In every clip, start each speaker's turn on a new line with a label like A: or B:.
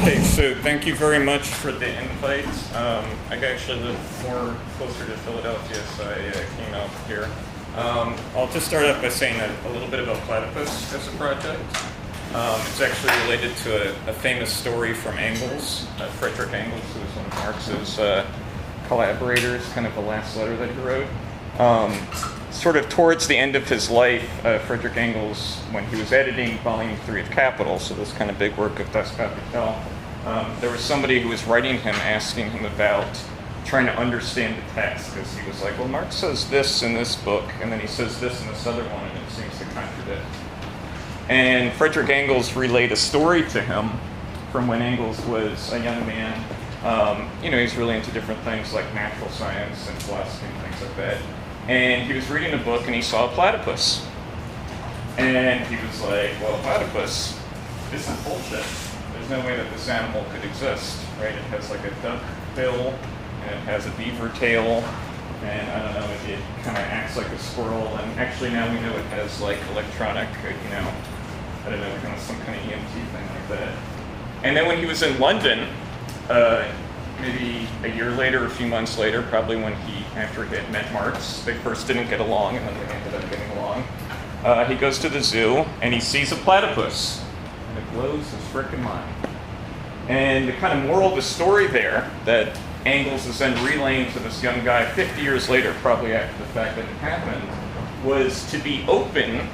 A: Okay, so thank you very much for the invite. I actually live more closer to Philadelphia, so I came out here. I'll just start off by saying a little bit about Platypus as a project. It's actually related to a famous story from Engels, Friedrich Engels, who was one of Marx's collaborators, kind of the last letter that he wrote. Sort of towards the end of his life, Friedrich Engels, when he was editing Volume 3 of Capital, so this kind of big work of Das Kapital, there was somebody who was writing him, asking him about trying to understand the text, because he was like, well, Marx says this in this book, and then he says this in this other one, and it seems to contradict. And Friedrich Engels relayed a story to him from when Engels was a young man. He's really into different things like natural science and philosophy and things like that. And he was reading a book and he saw a platypus. And he was like, well, platypus, this is bullshit. There's no way that this animal could exist, right? It has like a duck bill, and it has a beaver tail, and I don't know, it kind of acts like a squirrel, and actually now we know it has like electronic, I don't know, kind of some kind of EMT thing like that. And then when he was in London, maybe a year later, a few months later, probably after he had met Marx, they first didn't get along, and then they ended up getting along. He goes to the zoo, and he sees a platypus, and it blows his frickin' mind. And the kind of moral of the story there, that Engels is then relaying to this young guy 50 years later, probably after the fact that it happened, was to be open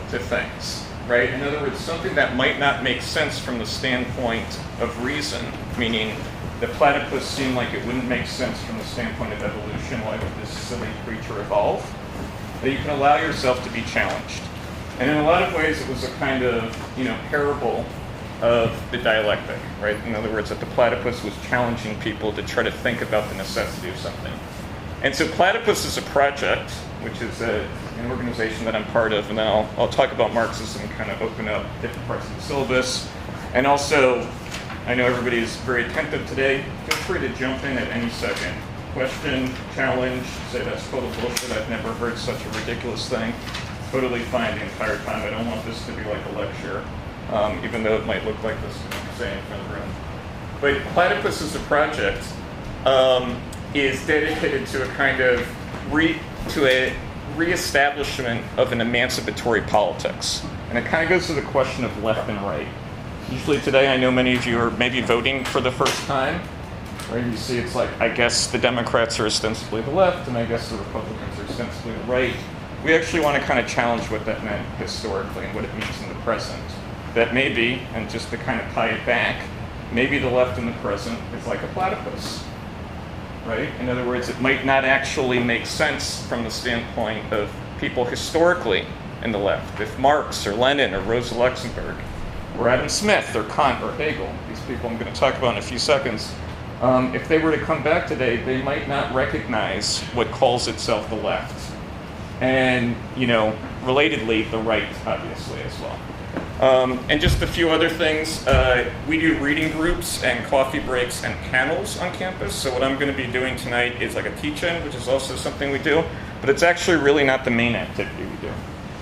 A: to things, right? In other words, something that might not make sense from the standpoint of reason, meaning the platypus seemed like it wouldn't make sense from the standpoint of evolution. Why would this silly creature evolve? That you can allow yourself to be challenged. And in a lot of ways, it was a kind of, parable of the dialectic, right? In other words, that the platypus was challenging people to try to think about the necessity of something. And so Platypus is a project, which is an organization that I'm part of, and then I'll talk about Marxism and kind of open up different parts of the syllabus. And also, I know everybody is very attentive today. Feel free to jump in at any second. Question, challenge, say that's total bullshit, I've never heard such a ridiculous thing. Totally fine the entire time. I don't want this to be like a lecture, even though it might look like this when I'm saying in front of the room. But Platypus as a project is dedicated to a kind of reestablishment of an emancipatory politics. And it kind of goes to the question of left and right. Usually today, I know many of you are maybe voting for the first time, right? You see it's like, I guess the Democrats are ostensibly the left, and I guess the Republicans are ostensibly the right. We actually want to kind of challenge what that meant historically and what it means in the present. That maybe, and just to kind of tie it back, maybe the left in the present is like a platypus, right? In other words, it might not actually make sense from the standpoint of people historically in the left. If Marx or Lenin or Rosa Luxemburg or Adam Smith or Kant or Hegel, these people I'm going to talk about in a few seconds, if they were to come back today, they might not recognize what calls itself the left. And, relatedly, the right, obviously, as well. And just a few other things. We do reading groups and coffee breaks and panels on campus. So what I'm going to be doing tonight is like a teach-in, which is also something we do. But it's actually really not the main activity we do.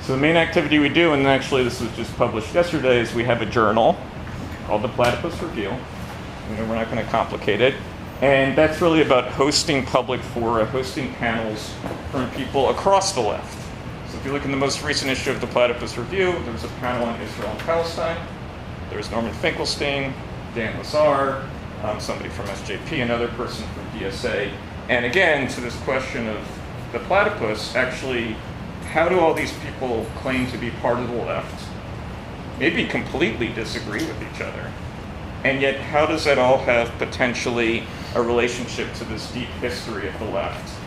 A: So the main activity we do, and actually this was just published yesterday, is we have a journal called the Platypus Review. We're not going to complicate it. And that's really about hosting public fora, hosting panels from people across the left. So if you look in the most recent issue of the Platypus Review, there was a panel on Israel and Palestine. There was Norman Finkelstein, Dan Lazar, somebody from SJP, another person from DSA. And again, to this question of the platypus, actually, how do all these people claim to be part of the left, maybe completely disagree with each other? And yet, how does that all have potentially a relationship to this deep history of the left?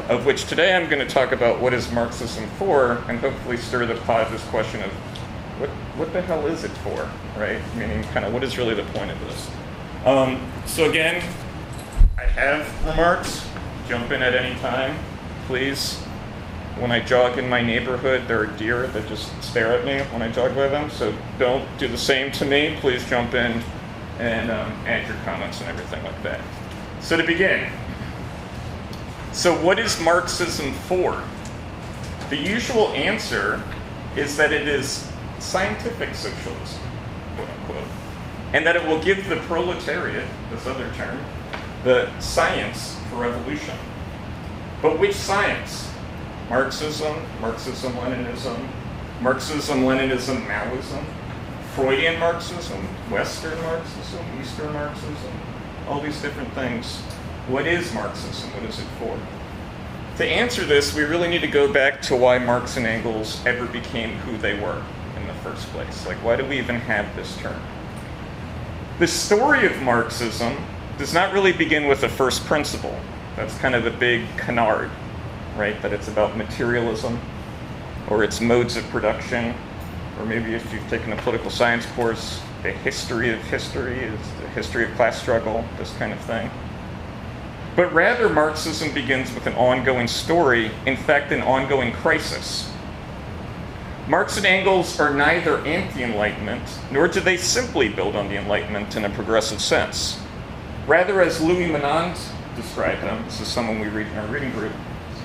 A: Of which today I'm going to talk about what is Marxism for, and hopefully stir the pot this question of what the hell is it for, right? Meaning, kind of, what is really the point of this? So again, I have remarks. Jump in at any time, please. When I jog in my neighborhood, there are deer that just stare at me when I jog by them, so don't do the same to me. Please jump in and add your comments and everything like that. So to begin, so what is Marxism for? The usual answer is that it is scientific socialism, quote unquote. and that it will give the proletariat, this other term, the science for revolution. But which science? Marxism, Marxism-Leninism, Marxism-Leninism, Maoism, Freudian Marxism, Western Marxism, Eastern Marxism, all these different things. What is Marxism? What is it for? To answer this, we really need to go back to why Marx and Engels ever became who they were in the first place. Like, why do we even have this term? The story of Marxism does not really begin with a first principle. That's kind of the big canard, right? That it's about materialism, or its modes of production, or maybe if you've taken a political science course, the history of history is the history of class struggle, this kind of thing. But rather, Marxism begins with an ongoing story, in fact, an ongoing crisis. Marx and Engels are neither anti-Enlightenment, nor do they simply build on the Enlightenment in a progressive sense. Rather, as Louis Menand described them, this is someone we read in our reading group,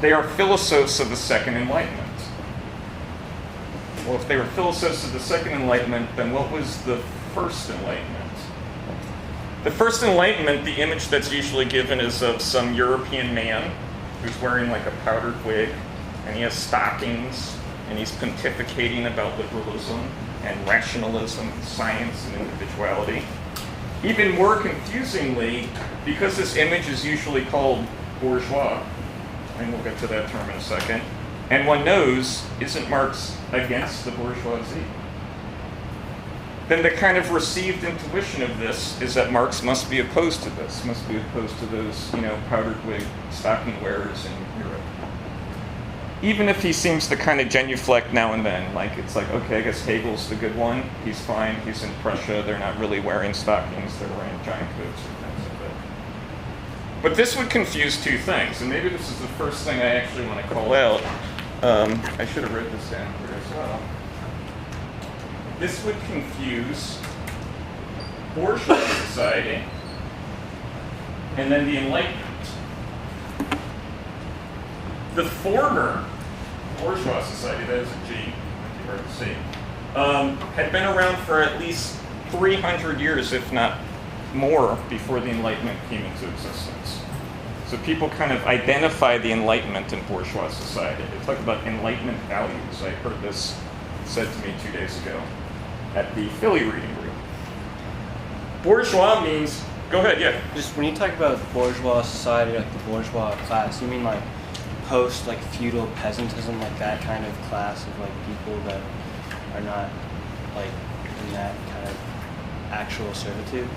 A: they are philosophes of the Second Enlightenment. Well, if they were philosophes of the Second Enlightenment, then what was the First Enlightenment? The First Enlightenment, the image that's usually given is of some European man who's wearing like a powdered wig, and he has stockings, and he's pontificating about liberalism and rationalism, science and individuality. Even more confusingly, because this image is usually called bourgeois, and we'll get to that term in a second, and one knows, isn't Marx against the bourgeoisie? Then the kind of received intuition of this is that Marx must be opposed to this, must be opposed to those, powdered wig stocking wearers in Europe. Even if he seems to kind of genuflect now and then, like it's like, okay, I guess Hegel's the good one, he's fine, he's in Prussia, they're not really wearing stockings, they're wearing giant boots or things like that. But this would confuse two things, and maybe this is the first thing I actually want to call out. I should have written this down here as well. This would confuse bourgeois society and then the Enlightenment. The former bourgeois society, that is a G, if you heard the C, had been around for at least 300 years, if not more, before the Enlightenment came into existence. So people kind of identify the Enlightenment in bourgeois society. They talk about Enlightenment values. I heard this said to me 2 days ago at the Philly reading group. Bourgeois means, go ahead, yeah.
B: Just when you talk about bourgeois society, like the bourgeois class, you mean like post like feudal peasantism, like that kind of class of like people that are not like in that kind of actual servitude?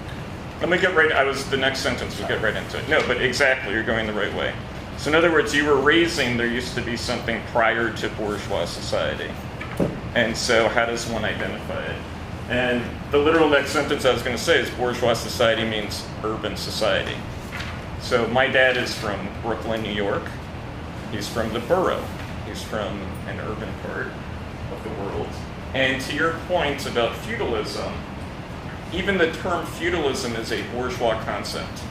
A: Let me get right, the next sentence, we'll get right into it. No, but exactly, you're going the right way. So in other words, you were raising, there used to be something prior to bourgeois society. And so how does one identify it? And the literal next sentence I was going to say is bourgeois society means urban society. So my dad is from Brooklyn, New York. He's from the borough. He's from an urban part of the world. And to your point about feudalism, even the term feudalism is a bourgeois concept.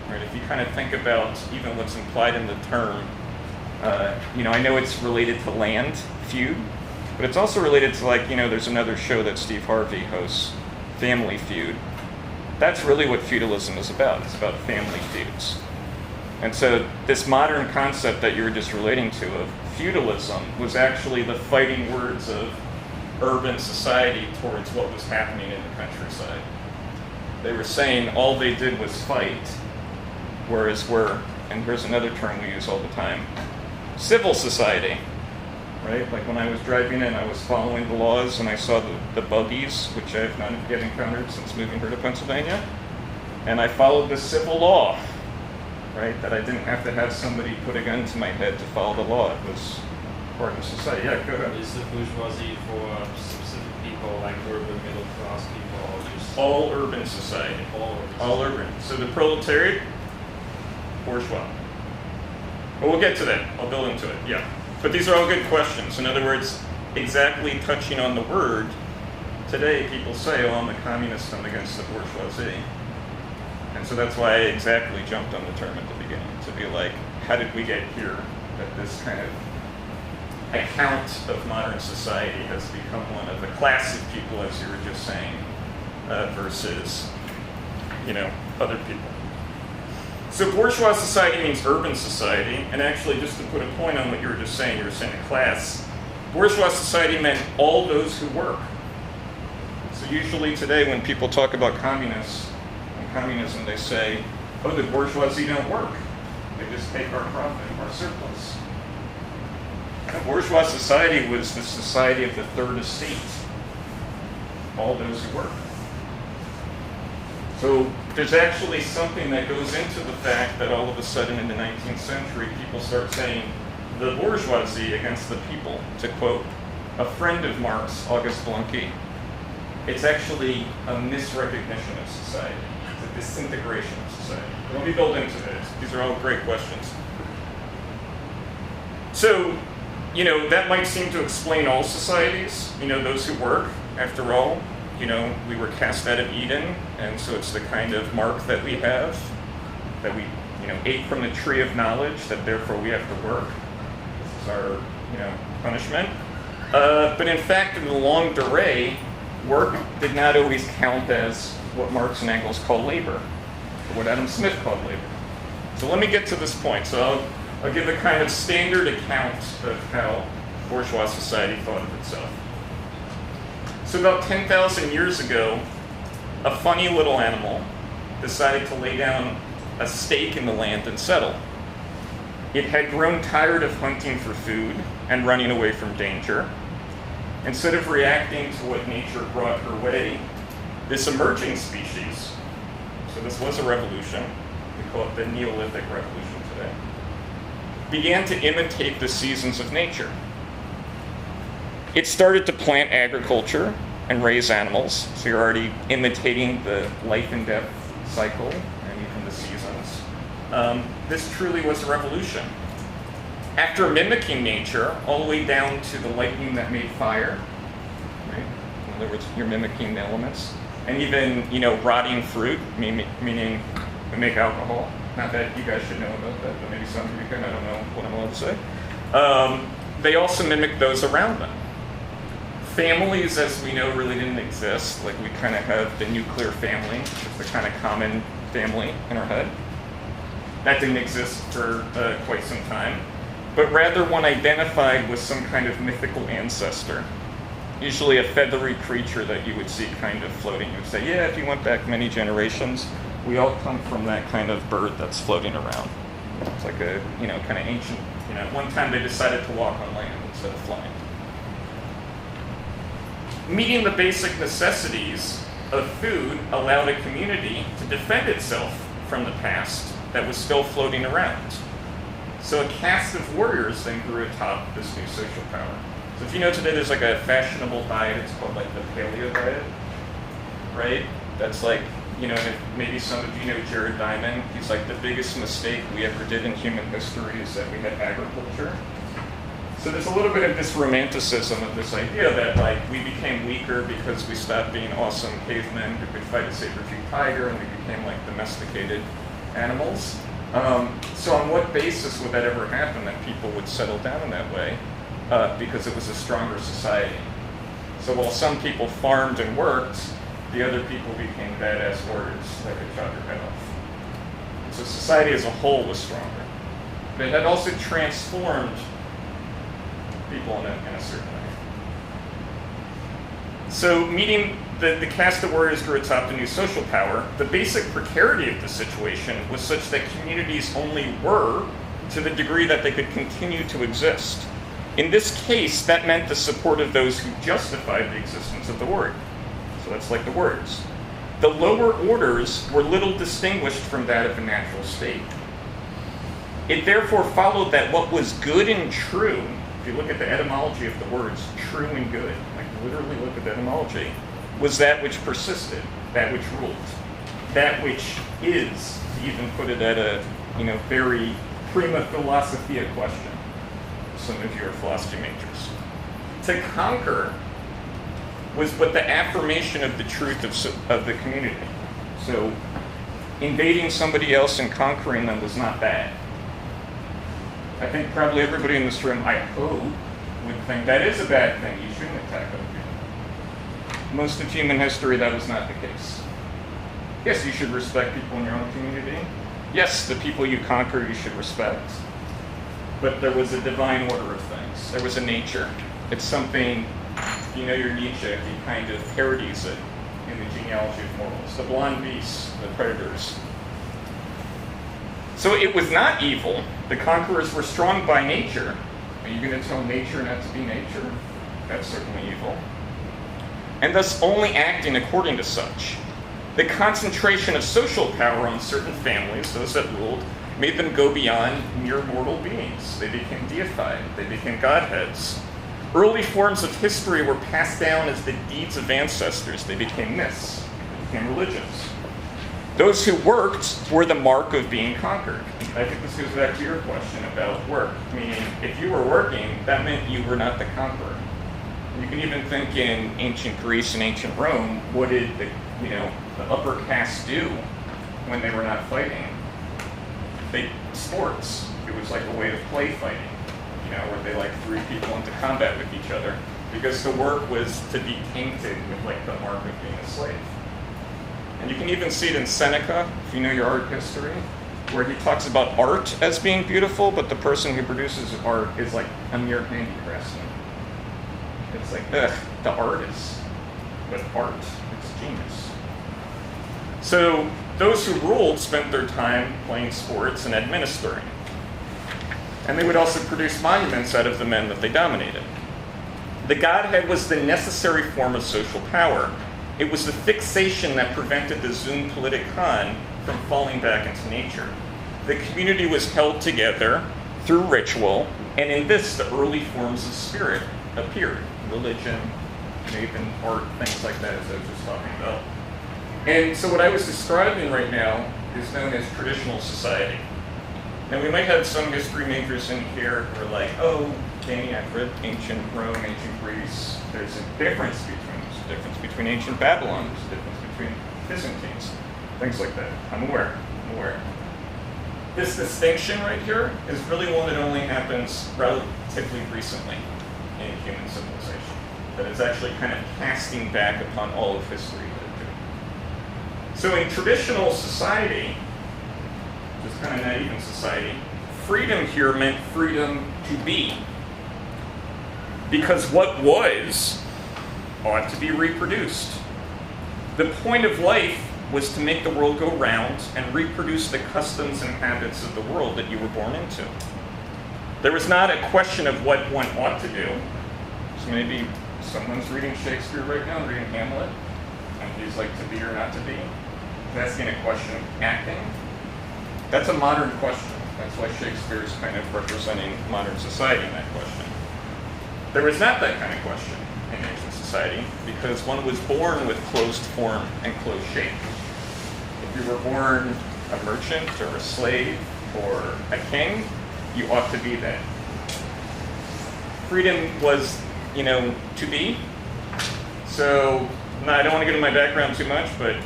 A: Right? If you kind of think about even what's implied in the term, I know it's related to land, feud, but it's also related to there's another show that Steve Harvey hosts, Family Feud. That's really what feudalism is about. It's about family feuds. And so this modern concept that you were just relating to of feudalism was actually the fighting words of urban society towards what was happening in the countryside. They were saying all they did was fight, whereas and here's another term we use all the time, civil society, right? Like when I was driving in, I was following the laws and I saw the buggies, which I have not yet encountered since moving here to Pennsylvania, and I followed the civil law, right? That I didn't have to have somebody put a gun to my head to follow the law. It was part of society. Yeah, go ahead.
C: Is the bourgeoisie for specific people, like urban middle class people, or just
A: all urban society?
C: All
A: urban. So the proletariat, bourgeois. But we'll get to that. I'll build into it. Yeah. But these are all good questions. In other words, exactly touching on the word, today people say, I'm a communist, I'm against the bourgeoisie. And so that's why I exactly jumped on the term at the beginning, to be like, how did we get here? That this kind of account of modern society has become one of the class of people, as you were just saying, versus, other people. So bourgeois society means urban society, and actually just to put a point on what you were just saying, a class. Bourgeois society meant all those who work. So usually today when people talk about communists and communism, they say, oh, the bourgeoisie don't work. They just take our profit, our surplus. And bourgeois society was the society of the third estate. All those who work. So there's actually something that goes into the fact that all of a sudden in the 19th century, people start saying the bourgeoisie against the people, to quote a friend of Marx, August Blanqui. It's actually a misrecognition of society. It's a disintegration of society. Let me build into this. These are all great questions. So, that might seem to explain all societies, those who work, after all. We were cast out of Eden, and so it's the kind of mark that we have, that we, ate from the tree of knowledge, that therefore we have to work. This is our, punishment. But in fact, in the longue durée, work did not always count as what Marx and Engels call labor, or what Adam Smith called labor. So let me get to this point. So I'll give a kind of standard account of how bourgeois society thought of itself. So about 10,000 years ago, a funny little animal decided to lay down a stake in the land and settle. It had grown tired of hunting for food and running away from danger. Instead of reacting to what nature brought her way, this emerging species, so this was a revolution, we call it the Neolithic Revolution today, began to imitate the seasons of nature. It started to plant agriculture and raise animals, so you're already imitating the life and death cycle and even the seasons. This truly was a revolution. After mimicking nature, all the way down to the lightning that made fire, right? In other words, you're mimicking the elements, and even rotting fruit, meaning we make alcohol. Not that you guys should know about that, but maybe some of you can. I don't know what I'm allowed to say. They also mimic those around them. Families, as we know, really didn't exist. Like we kind of have the nuclear family, which is the kind of common family in our head. That didn't exist for quite some time. But rather one identified with some kind of mythical ancestor. Usually a feathery creature that you would see kind of floating. You would say, yeah, if you went back many generations, we all come from that kind of bird that's floating around. It's like a, kind of ancient, at one time they decided to walk on land instead of flying. Meeting the basic necessities of food allowed a community to defend itself from the past that was still floating around. So a caste of warriors then grew atop this new social power. So if today there's like a fashionable diet, it's called like the paleo diet, right? That's like, maybe some of you know Jared Diamond. He's like, the biggest mistake we ever did in human history is that we had agriculture. So there's a little bit of this romanticism of this idea that like we became weaker because we stopped being awesome cavemen who could fight a saber-toothed tiger, and we became like domesticated animals. So on what basis would that ever happen, that people would settle down in that way? Because it was a stronger society. So while some people farmed and worked, the other people became badass warriors that could chop your head off. So society as a whole was stronger. But it had also transformed people in a certain way. So meeting the caste of warriors grew atop the new social power, the basic precarity of the situation was such that communities only were to the degree that they could continue to exist. In this case, that meant the support of those who justified the existence of the word. So that's like the words. The lower orders were little distinguished from that of a natural state. It therefore followed that what was good and true, if you look at the etymology of the words, true and good, like literally look at the etymology, was that which persisted, that which ruled, that which is, to even put it at a very prima philosophia question. Some of you are philosophy majors. To conquer was but the affirmation of the truth of the community. So invading somebody else and conquering them was not bad. I think probably everybody in this room, I hope, would think that is a bad thing. You shouldn't attack other people. most of human history, that was not the case. Yes, you should respect people in your own community. Yes, the people you conquer you should respect. But there was a divine order of things. There was a nature. It's something, if you know your Nietzsche, he kind of parodies it in the genealogy of morals. The blonde beasts, the predators. So it was not evil. The conquerors were strong by nature. Are you going to tell nature not to be nature? That's certainly evil. And thus only acting according to such. The concentration of social power on certain families, those that ruled, made them go beyond mere mortal beings. They became deified. They became godheads. Early forms of history were passed down as the deeds of ancestors. They became myths. They became religions. Those who worked were the mark of being conquered. I think this goes back to your question about work. Meaning, if you were working, that meant you were not the conqueror. You can even think in ancient Greece and ancient Rome, what did the upper caste do when they were not fighting? Sports. It was like a way of play fighting, where they threw people into combat with each other, because the work was to be tainted with the mark of being a slave. And you can even see it in Seneca, if you know your art history, where he talks about art as being beautiful, but the person who produces art is like a mere handicraftsman. It's like, the artist. But art, it's genius. So those who ruled spent their time playing sports and administering. And they would also produce monuments out of the men that they dominated. The godhead was the necessary form of social power. It was the fixation that prevented the zoom politikon from falling back into nature. The community was held together through ritual, and in this, the early forms of spirit appeared. Religion, even art, things like that, as I was just talking about. And so what I was describing right now is known as traditional society. Now we might have some history majors in here who are like, oh, Danny, I've read ancient Rome, ancient Greece. There's a difference between ancient Babylon, there's a difference between Byzantines, things like that. I'm aware. This distinction right here is really one that only happens relatively recently in human civilization. That is actually kind of casting back upon all of history. So in traditional society, just kind of naive in society, freedom here meant freedom to be. Because what was ought to be reproduced. The point of life was to make the world go round and reproduce the customs and habits of the world that you were born into. There was not a question of what one ought to do. So maybe someone's reading Shakespeare right now, reading Hamlet, and he's like, to be or not to be. He's asking a question of acting. That's a modern question. That's why Shakespeare is kind of representing modern society in that question. There was not that kind of question in ancient society, because one was born with closed form and closed shape. If you were born a merchant or a slave or a king, you ought to be that. Freedom was, to be. So, I don't want to get into my background too much, but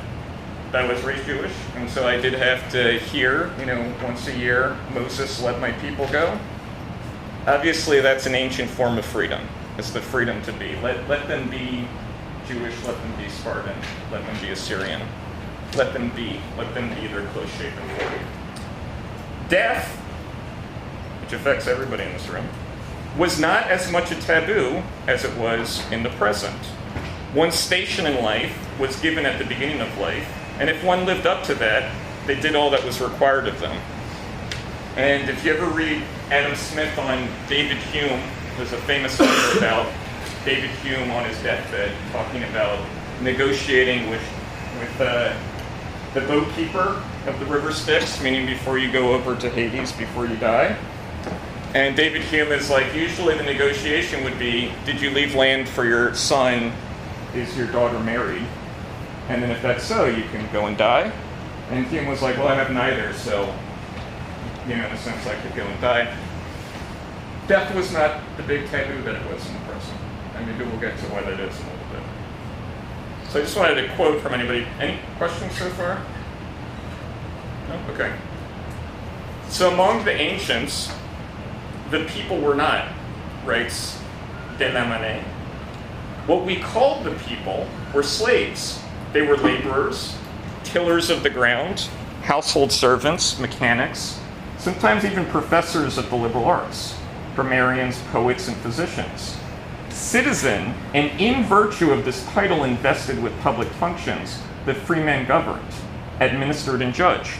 A: I was raised Jewish, and so I did have to hear, once a year, Moses let my people go. Obviously, that's an ancient form of freedom. It's the freedom to be. Let them be Jewish, let them be Spartan, let them be Assyrian. Let them be their close shape and form. Death, which affects everybody in this room, was not as much a taboo as it was in the present. One's station in life was given at the beginning of life, and if one lived up to that, they did all that was required of them. And if you ever read Adam Smith on David Hume, there's a famous letter about David Hume on his deathbed talking about negotiating with the boat keeper of the river Styx, meaning before you go over to Hades, before you die. And David Hume is like, usually the negotiation would be, did you leave land for your son? Is your daughter married? And then if that's so, you can go and die. And Hume was like, well, I have neither, so, in a sense, I could go and die. Death was not the big taboo that it was in the present. And maybe we'll get to why that is in a little bit. So I just wanted a quote from anybody. Any questions so far? No? Okay. So among the ancients, the people were not, writes Delamane, What we called the people were slaves. They were laborers, tillers of the ground, household servants, mechanics, sometimes even professors of the liberal arts, grammarians, poets, and physicians. Citizen, and in virtue of this title invested with public functions, the free men governed, administered, and judged,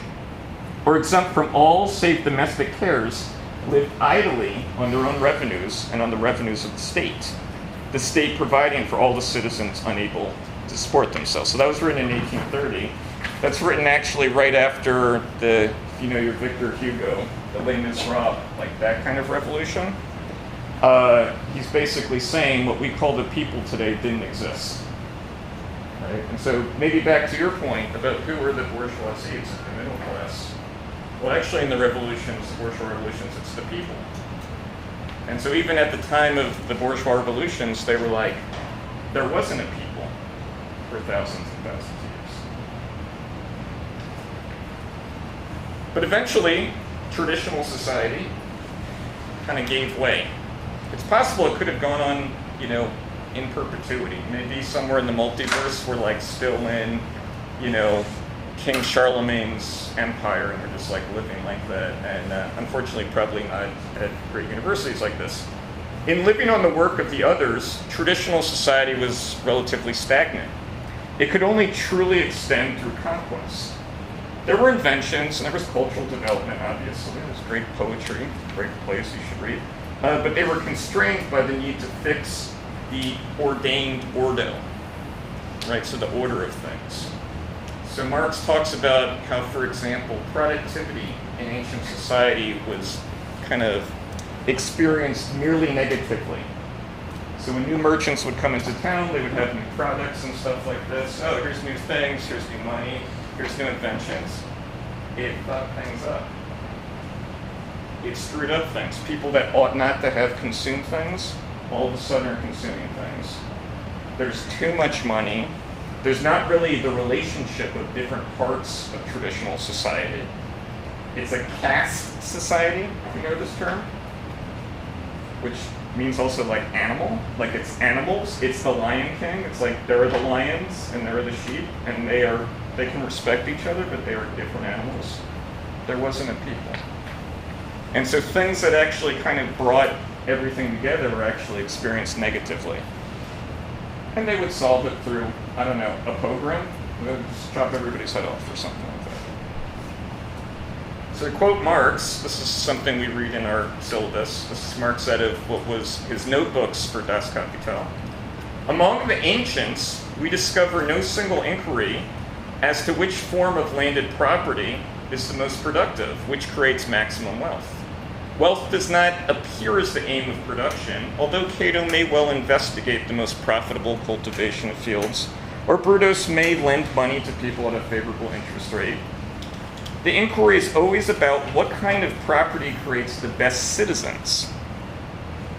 A: or exempt from all save domestic cares, lived idly on their own revenues and on the revenues of the state providing for all the citizens unable to support themselves. So that was written in 1830. That's written actually right after the, your Victor Hugo, the Les Miserables, like that kind of revolution. He's basically saying what we call the people today didn't exist. Right? And so maybe back to your point about who were the bourgeoisie, it's the middle class. Well, actually in the revolutions, the bourgeois revolutions, it's the people. And so even at the time of the bourgeois revolutions, they were like, there wasn't a people for thousands and thousands of years. But eventually, traditional society kind of gave way. It's possible it could have gone on, in perpetuity. Maybe somewhere in the multiverse we're like still in, King Charlemagne's empire and we're just like living like that. And unfortunately, probably not at great universities like this. In living on the work of the others, traditional society was relatively stagnant. It could only truly extend through conquest. There were inventions and there was cultural development, obviously. There was great poetry, great plays you should read. But they were constrained by the need to fix the ordained ordo, right? So the order of things. So Marx talks about how, for example, productivity in ancient society was kind of experienced merely negatively. So when new merchants would come into town, they would have new products and stuff like this. Oh, here's new things, here's new money, here's new inventions. It fucked things up. It screwed up things. People that ought not to have consumed things, all of a sudden are consuming things. There's too much money. There's not really the relationship of different parts of traditional society. It's a caste society, if you know this term, which means also like animal, like it's animals. It's the Lion King. It's like there are the lions and there are the sheep, and they can respect each other, but they are different animals. There wasn't a people. And so things that actually kind of brought everything together were actually experienced negatively. And they would solve it through, I don't know, a pogrom. They would just chop everybody's head off or something like that. So to quote Marx, this is something we read in our syllabus. This is Marx out of what was his notebooks for Das Kapital. Among the ancients, we discover no single inquiry as to which form of landed property is the most productive, which creates maximum wealth. Wealth does not appear as the aim of production, although Cato may well investigate the most profitable cultivation of fields, or Brutus may lend money to people at a favorable interest rate. The inquiry is always about what kind of property creates the best citizens,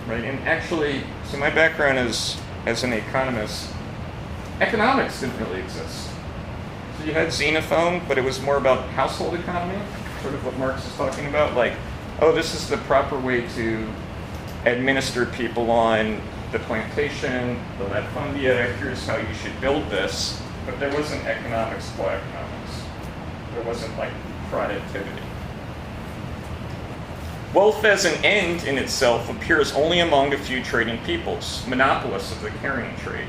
A: right? And actually, so my background is as an economist, economics didn't really exist. So you had Xenophon, but it was more about household economy, sort of what Marx is talking about, like, oh, this is the proper way to administer people on the plantation, the latifundia, here's how you should build this. But there wasn't economics qua economics. There wasn't like productivity. Wealth as an end in itself appears only among a few trading peoples, monopolists of the carrying trade,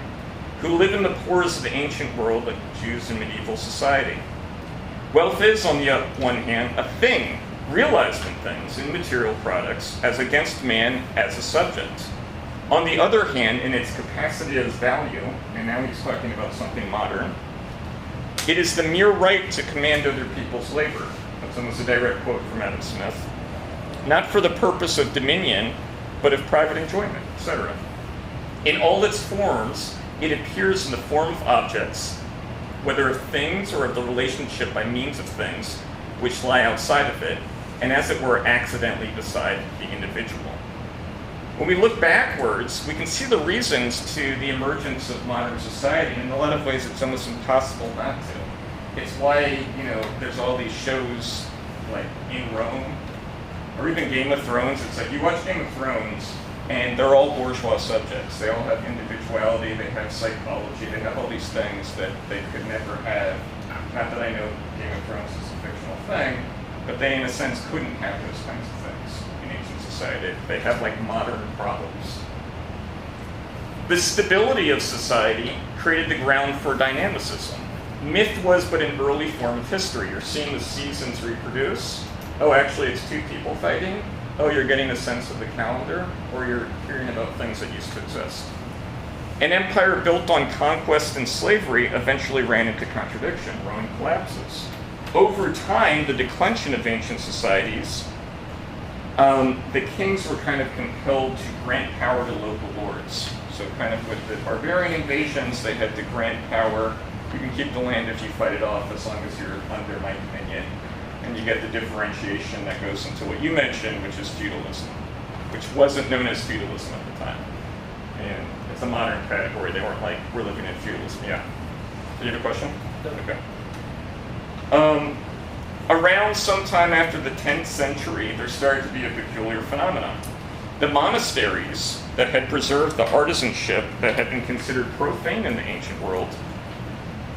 A: who live in the pores of the ancient world like Jews in medieval society. Wealth is, on the one hand, a thing, realized in things, in material products, as against man as a subject. On the other hand, in its capacity as value, and now he's talking about something modern, it is the mere right to command other people's labor. That's almost a direct quote from Adam Smith. Not for the purpose of dominion, but of private enjoyment, etc. In all its forms, it appears in the form of objects, whether of things or of the relationship by means of things, which lie outside of it, and as it were accidentally beside the individual. When we look backwards, we can see the reasons to the emergence of modern society, and in a lot of ways it's almost impossible not to. It's why, there's all these shows like in Rome, or even Game of Thrones. It's like you watch Game of Thrones, And they're all bourgeois subjects. They all have individuality, they have psychology, they have all these things that they could never have. Not that I know Game of Thrones is a fictional thing, but they in a sense couldn't have those kinds of things in ancient society. They have like modern problems. The stability of society created the ground for dynamicism. Myth was but an early form of history. You're seeing the seasons reproduce. Oh, actually it's two people fighting. Oh, you're getting a sense of the calendar, or you're hearing about things that used to exist. An empire built on conquest and slavery eventually ran into contradiction. Rome collapses. Over time, the declension of ancient societies, the kings were kind of compelled to grant power to local lords. So kind of with the barbarian invasions, they had to grant power. You can keep the land if you fight it off as long as you're under my dominion. And you get the differentiation that goes into what you mentioned, which is feudalism, which wasn't known as feudalism at the time. And it's a modern category. They weren't like, we're living in feudalism. Yeah. Do you have a question? Okay. Around sometime after the 10th century, there started to be a peculiar phenomenon. The monasteries that had preserved the artisanship that had been considered profane in the ancient world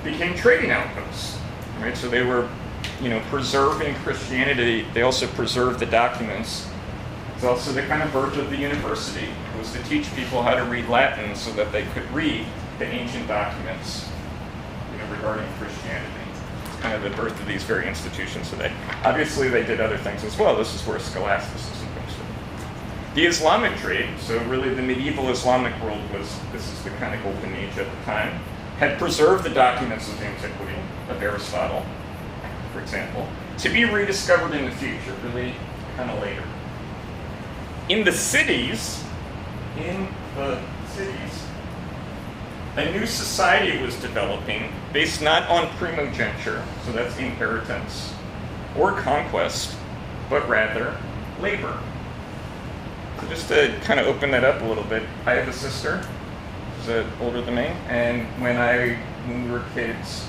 A: became trading outposts. Right? So they were, preserving Christianity. They also preserved the documents. It's also the kind of birth of the university. It was to teach people how to read Latin so that they could read the ancient documents, regarding Christianity. It's kind of the birth of these very institutions today. Obviously, they did other things as well. This is where scholasticism comes from. The Islamic trade, so really the medieval Islamic world this is the kind of golden age at the time, had preserved the documents of antiquity, of Aristotle, for example, to be rediscovered in the future, really kind of later. In the cities, a new society was developing based not on primogeniture, so that's inheritance, or conquest, but rather labor. So just to kind of open that up a little bit, I have a sister who's older than me, and when we were kids,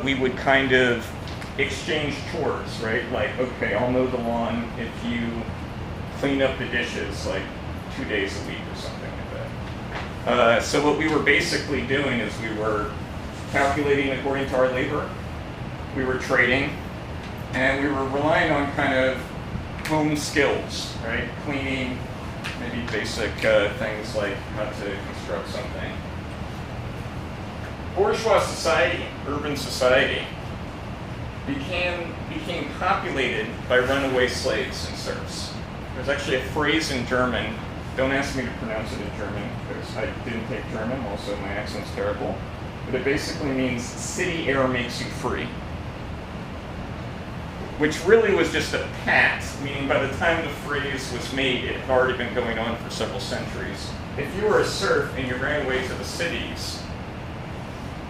A: we would kind of exchange chores, right? Like, okay, I'll mow the lawn if you clean up the dishes like 2 days a week or something like that. So what we were basically doing is we were calculating according to our labor, we were trading, and we were relying on kind of home skills, right? Cleaning, maybe basic things like how to construct something. Bourgeois society, urban society, became populated by runaway slaves and serfs. There's actually a phrase in German. Don't ask me to pronounce it in German, because I didn't take German, also my accent's terrible. But it basically means city air makes you free. Which really was just a pat, meaning by the time the phrase was made, it had already been going on for several centuries. If you were a serf and you ran away to the cities,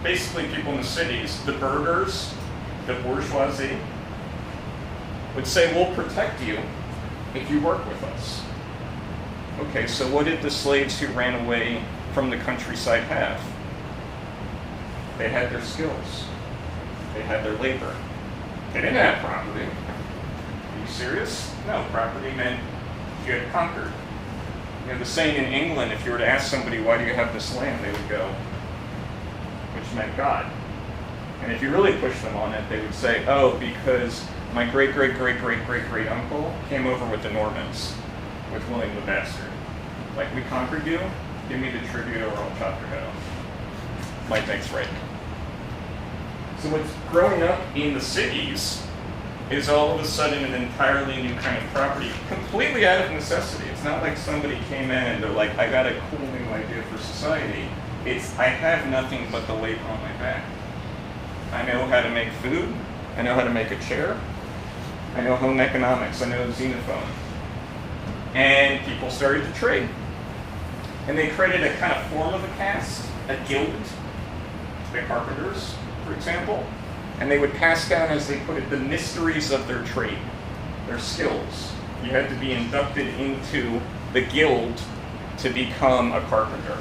A: basically people in the cities, the burghers, the bourgeoisie, would say, we'll protect you if you work with us. Okay, so what did the slaves who ran away from the countryside have? They had their skills. They had their labor. They didn't have property. Are you serious? No, property meant you had conquered. The saying in England, if you were to ask somebody, why do you have this land, they would go, which meant God. And if you really push them on it, they would say, oh, because my great-great-great-great-great-great uncle came over with the Normans, with William the Bastard. Like, we conquered you, give me the tribute or I'll chop your head off. Might makes right. So what's growing up in the cities is all of a sudden an entirely new kind of property, completely out of necessity. It's not like somebody came in and they're like, I got a cool new idea for society. It's, I have nothing but the labor on my back. I know how to make food. I know how to make a chair. I know home economics. I know Xenophone. And people started to trade. And they created a kind of form of a caste, a guild, the carpenters, for example. And they would pass down, as they put it, the mysteries of their trade, their skills. You had to be inducted into the guild to become a carpenter,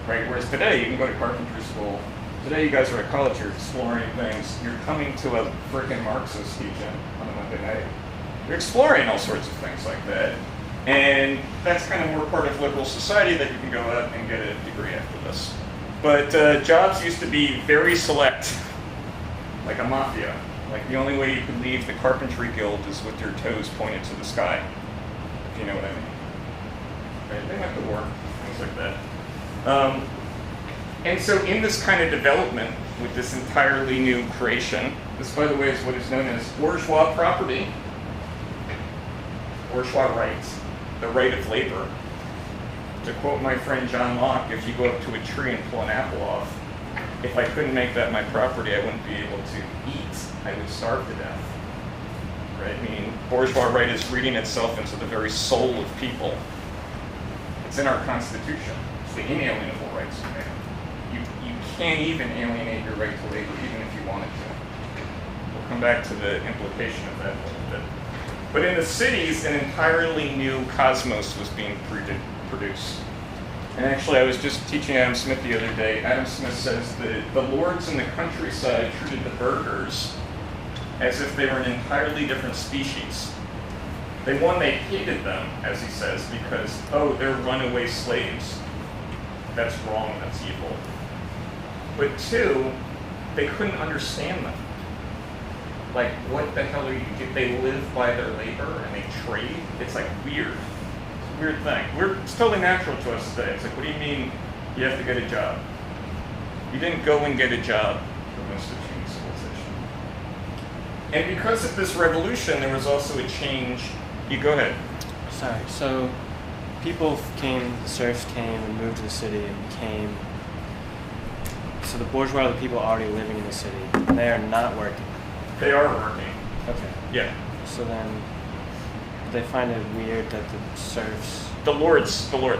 A: right? Whereas today, you can go to carpentry school. Today, you guys are at college, you're exploring things. You're coming to a frickin' Marxist teaching on a Monday night. You're exploring all sorts of things like that. And that's kind of more part of liberal society that you can go out and get a degree after this. But jobs used to be very select, like a mafia. Like the only way you could leave the carpentry guild is with your toes pointed to the sky, if you know what I mean. Right? They went to war, things like that. And so in this kind of development, with this entirely new creation, this, by the way, is what is known as bourgeois property, bourgeois rights, the right of labor. To quote my friend John Locke, if you go up to a tree and pull an apple off, if I couldn't make that my property, I wouldn't be able to eat. I would starve to death. Right? Meaning bourgeois right is reading itself into the very soul of people. It's in our Constitution. It's the inalienable rights of man. You can't even alienate your right to labor, even if you wanted to. We'll come back to the implication of that a little bit. But in the cities, an entirely new cosmos was being produced. And actually, I was just teaching Adam Smith the other day. Adam Smith says that the lords in the countryside treated the burghers as if they were an entirely different species. They hated them, as he says, because, oh, they're runaway slaves. That's wrong, that's evil. But two, they couldn't understand them. Like, what the hell are you, they live by their labor and they trade? It's like weird. It's a weird thing. It's totally natural to us today. It's like, what do you mean you have to get a job? You didn't go and get a job for most of human civilization. And because of this revolution, there was also a change. You go ahead.
B: Sorry, so people came, the serfs came and moved to the city and became, so the bourgeois are the people already living in the city. They are not working.
A: They are working.
B: Okay.
A: Yeah.
B: So then they find it weird that the serfs...
A: The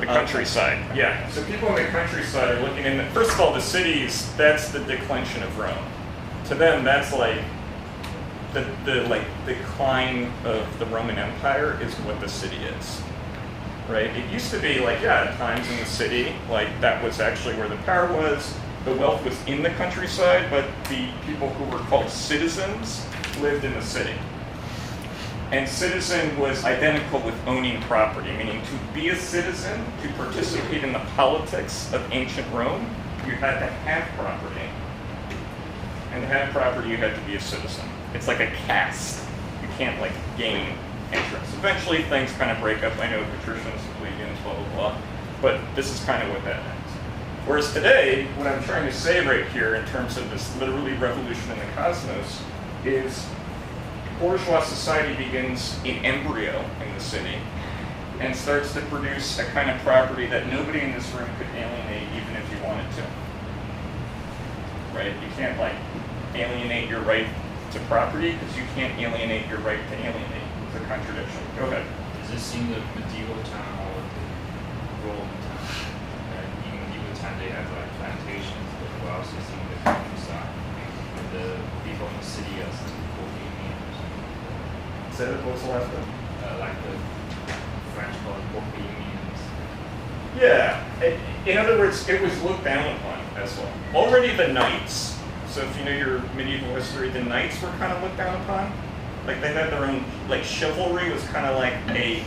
A: countryside. Okay. Yeah. So people in the countryside are looking in, first of all, the cities, that's the declension of Rome. To them, that's like the decline of the Roman Empire is what the city is. Right? It used to be like, yeah, at times in the city, like that was actually where the power was. The wealth was in the countryside, but the people who were called citizens lived in the city. And citizen was identical with owning property, meaning to be a citizen, to participate in the politics of ancient Rome, you had to have property. And to have property, you had to be a citizen. It's like a caste. You can't like gain entrance. Eventually things kind of break up. I know patricians, plebeians, blah, blah, blah. But this is kind of what that meant. Whereas today, what I'm trying to say right here in terms of this literally revolution in the cosmos is bourgeois society begins in embryo in the city and starts to produce a kind of property that nobody in this room could alienate even if you wanted to. Right? You can't like alienate your right to property because you can't alienate your right to alienate. It's a contradiction. Go ahead.
C: Does this seem the medieval town or the Roman town? They have like plantations, but we're also seeing the countryside. And the people in the city are still bohemians.
A: Say that, what was the last one?
C: Like the French call it bohemians.
A: Yeah. In other words, it was looked down upon as well. Already the knights, so if you know your medieval history, the knights were kind of looked down upon. Like they had their own, like chivalry was kind of like a,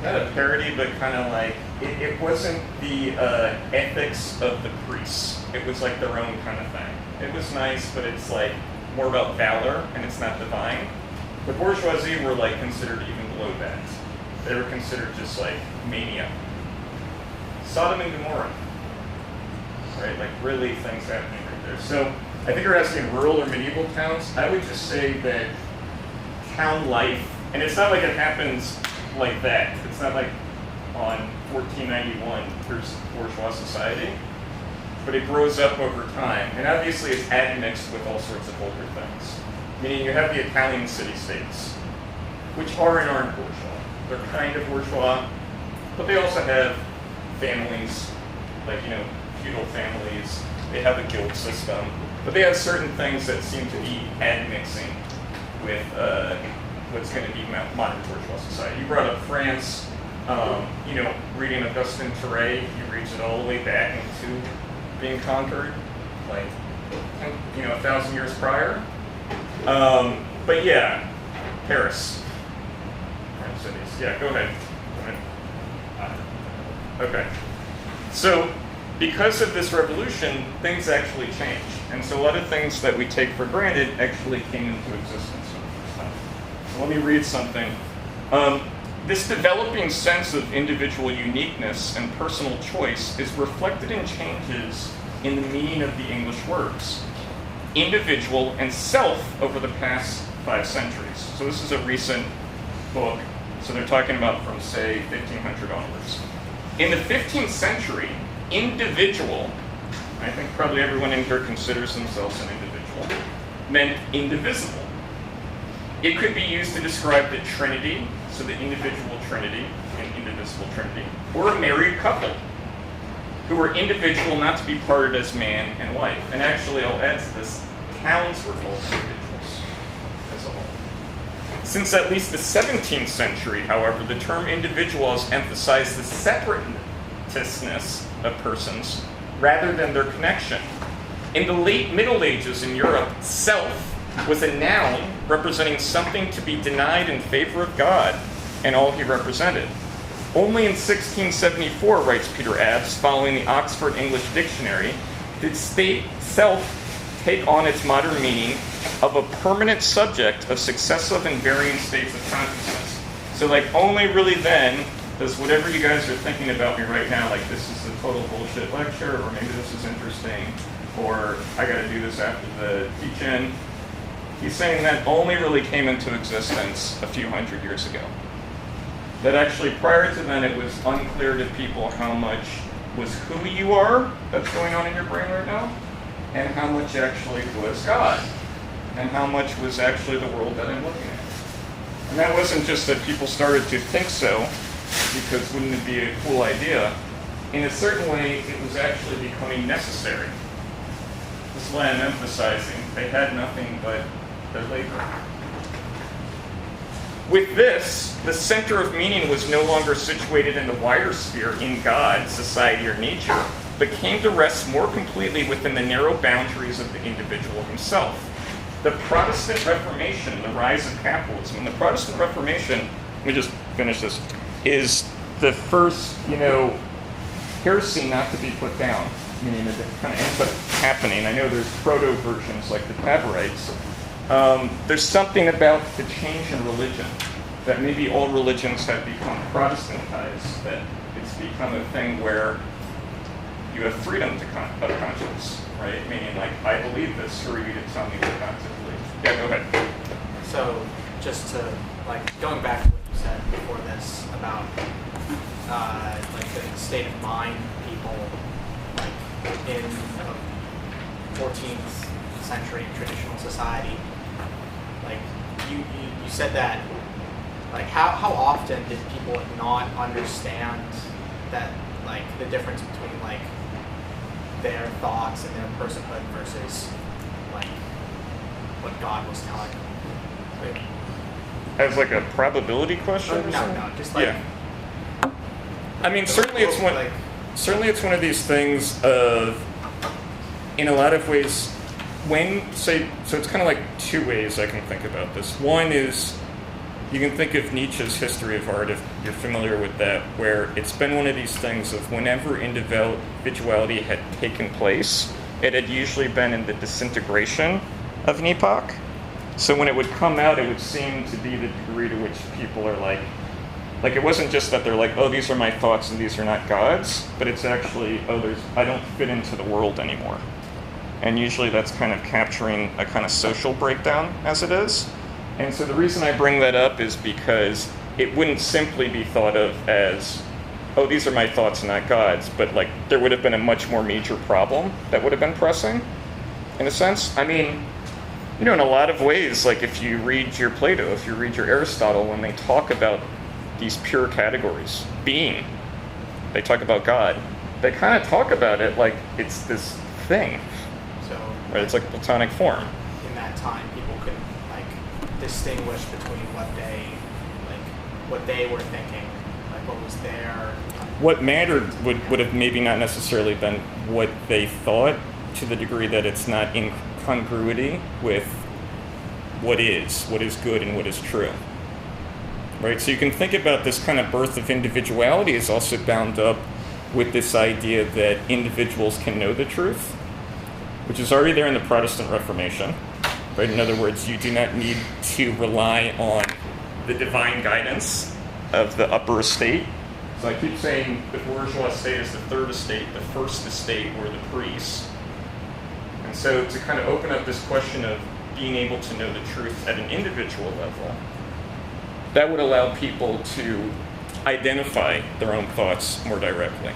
A: not a parody, but kind of like, it wasn't the ethics of the priests. It was like their own kind of thing. It was nice, but it's like more about valor, and it's not divine. The bourgeoisie were like considered even below that. They were considered just like mania. Sodom and Gomorrah, right? Like really things happening right there. So I think you're asking rural or medieval towns. I would just say that town life, and it's not like it happens like that. It's not like on 1491 there's bourgeois society, but it grows up over time, and obviously it's admixed with all sorts of older things. Meaning you have the Italian city-states, which are and aren't bourgeois. They're kind of bourgeois, but they also have families, like feudal families. They have a guild system, but they have certain things that seem to be admixing with what's going to be modern bourgeois society. You brought up France. Reading Augustin Thierry, he reads it all the way back into being conquered, like, 1,000 years prior. But yeah, Paris, French cities. Yeah, go ahead. Okay. So, because of this revolution, things actually changed. And so a lot of things that we take for granted actually came into existence for the first time. So let me read something. This developing sense of individual uniqueness and personal choice is reflected in changes in the meaning of the English words, individual and self, over the past 5 centuries. So this is a recent book. So they're talking about from, say, 1500 onwards. In the 15th century, individual, I think probably everyone in here considers themselves an individual, meant indivisible. It could be used to describe the Trinity, so the individual Trinity and indivisible Trinity, or a married couple who were individual, not to be parted as man and wife. And actually, I'll add to this, towns were full of individuals as a whole. Since at least the 17th century, however, the term individual has emphasized the separateness of persons rather than their connection. In the late Middle Ages in Europe, self was a noun representing something to be denied in favor of God and all he represented. Only in 1674, writes Peter Abbs, following the Oxford English Dictionary, did state self take on its modern meaning of a permanent subject of successive and varying states of consciousness. So like only really then does whatever you guys are thinking about me right now, like this is a total bullshit lecture, or maybe this is interesting, or I gotta do this after the teach-in. He's saying that only really came into existence a few hundred years ago. That actually prior to then it was unclear to people how much was who you are that's going on in your brain right now, and how much actually was God, and how much was actually the world that I'm looking at. And that wasn't just that people started to think so, because wouldn't it be a cool idea? In a certain way, it was actually becoming necessary. This is why I'm emphasizing they had nothing but their labor. With this, the center of meaning was no longer situated in the wider sphere in God, society, or nature, but came to rest more completely within the narrow boundaries of the individual himself. The Protestant Reformation, the rise of capitalism, and the Protestant Reformation, let me just finish this, is the first, heresy not to be put down, meaning that it kind of ends up happening. I know there's proto-versions like the Taborites. There's something about the change in religion, that maybe all religions have become Protestantized, that it's become a thing where you have freedom of conscience, right? Meaning, like, I believe this, who are you to tell me what not to believe? Yeah, go ahead.
D: So, just to, going back to what you said before this about, the state of mind people, in 14th century traditional society, you said that, how often did people not understand that, the difference between, their thoughts and their personhood versus, what God was telling them?
A: As a probability question?
D: No, just
A: yeah. I mean, certainly it's one of these things of, in a lot of ways, so it's kind of two ways I can think about this. One is, you can think of Nietzsche's history of art, if you're familiar with that, where it's been one of these things of whenever individuality had taken place, it had usually been in the disintegration of an epoch. So when it would come out, it would seem to be the degree to which people are it wasn't just that they're oh, these are my thoughts and these are not God's, but it's actually, I don't fit into the world anymore. And usually that's kind of capturing a kind of social breakdown as it is. And so the reason I bring that up is because it wouldn't simply be thought of as, oh, these are my thoughts, not God's, but there would have been a much more major problem that would have been pressing, in a sense. I mean, in a lot of ways, if you read your Plato, if you read your Aristotle, when they talk about these pure categories, being, they talk about God, they kind of talk about it like it's this thing, right? It's like a Platonic form.
D: In that time, people couldn't distinguish between what they were thinking, what was there.
A: What mattered would have maybe not necessarily been what they thought, to the degree that it's not in congruity with what is good and what is true. right? So you can think about this kind of birth of individuality is also bound up with this idea that individuals can know the truth, which is already there in the Protestant Reformation, right? In other words, you do not need to rely on the divine guidance of the upper estate. So I keep saying the bourgeois estate is the third estate, the first estate were the priests. And so to kind of open up this question of being able to know the truth at an individual level, that would allow people to identify their own thoughts more directly.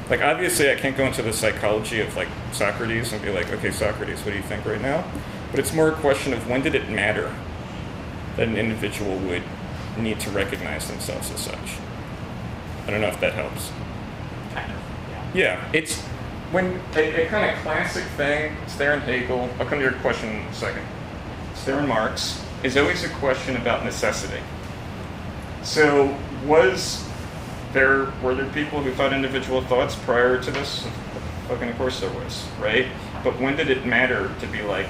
A: Like, obviously, I can't go into the psychology of, like, Socrates and be like, okay, Socrates, what do you think right now? But it's more a question of when did it matter that an individual would need to recognize themselves as such. I don't know if that helps.
D: Kind of, yeah.
A: Yeah, it's when a kind of classic thing, it's there in Hegel, I'll come to your question in a second, it's there in Marx, is always a question about necessity. So were there people who thought individual thoughts prior to this? Fucking of course there was, right? But when did it matter to be like,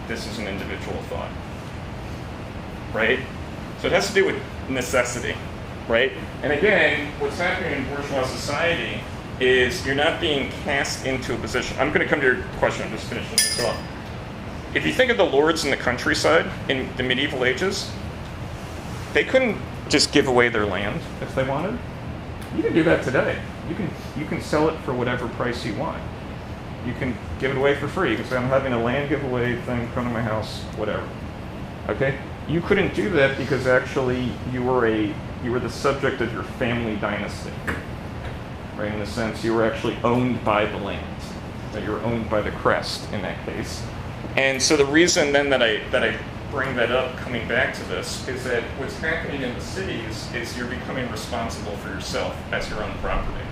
A: this is an individual thought, right? So it has to do with necessity, right? And again, what's happening in bourgeois society is you're not being cast into a position. I'm going to come to your question, I'm just finishing this off. If you think of the lords in the countryside in the medieval ages, they couldn't just give away their land if they wanted. You can do that today. You can sell it for whatever price you want. You can give it away for free. You can say, I'm having a land giveaway thing, come to my house, whatever. Okay? You couldn't do that because actually you were the subject of your family dynasty. Right? In a sense, you were actually owned by the land. That you were owned by the crest in that case. And so the reason then that I bring that up coming back to this is that what's happening in the cities is you're becoming responsible for yourself as your own property.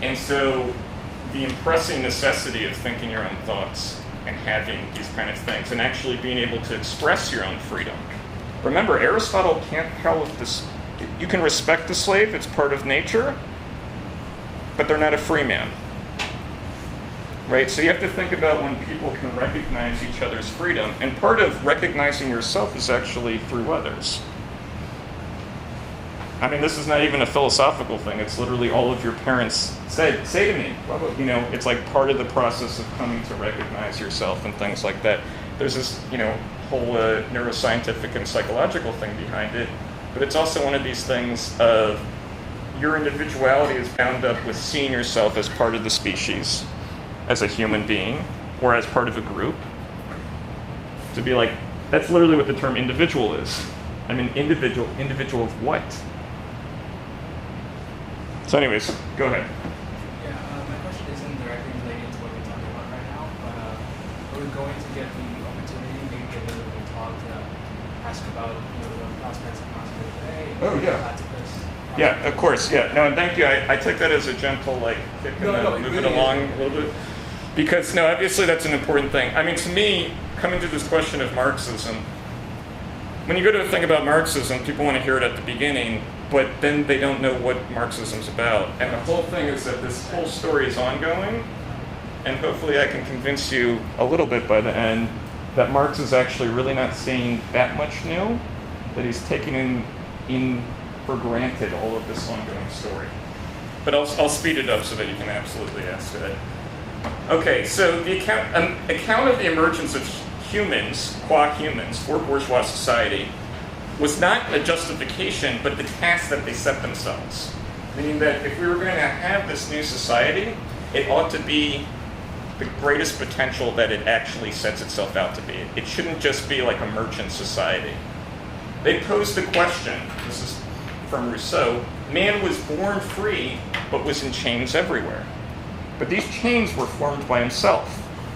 A: And so the impressing necessity of thinking your own thoughts and having these kind of things and actually being able to express your own freedom. Remember, Aristotle can't tell if this, you can respect the slave, it's part of nature, but they're not a free man. Right? So you have to think about when people can recognize each other's freedom, and part of recognizing yourself is actually through others. I mean, this is not even a philosophical thing. It's literally all of your parents say to me, you know, it's like part of the process of coming to recognize yourself and things like that. There's this, you know, whole neuroscientific and psychological thing behind it, but it's also one of these things of your individuality is bound up with seeing yourself as part of the species, as a human being, or as part of a group. To be like, that's literally what the term individual is. I mean, individual of what? So anyways, go ahead.
E: Yeah, my question isn't directly related to what we're talking about right now, but we're going to get the opportunity, maybe get a little bit of talk to ask about, you know, the prospects of Marxism today.
A: Oh, yeah.
E: Platypus.
A: Yeah, of course, yeah. No, and thank you. I took that as a gentle, like, kick and move it along a little bit. Because, no, obviously that's an important thing. I mean, to me, coming to this question of Marxism, when you go to think about Marxism, people want to hear it at the beginning, but then they don't know what Marxism's about. And the whole thing is that this whole story is ongoing, and hopefully I can convince you a little bit by the end that Marx is actually really not saying that much new, that he's taking in for granted all of this ongoing story. But I'll speed it up so that you can absolutely ask it. Okay, so the account of the emergence of humans, qua humans, for bourgeois society, was not a justification, but the task that they set themselves. Meaning that if we were going to have this new society, it ought to be the greatest potential that it actually sets itself out to be. It shouldn't just be like a merchant society. They posed the question, this is from Rousseau, man was born free, but was in chains everywhere. But these chains were formed by himself.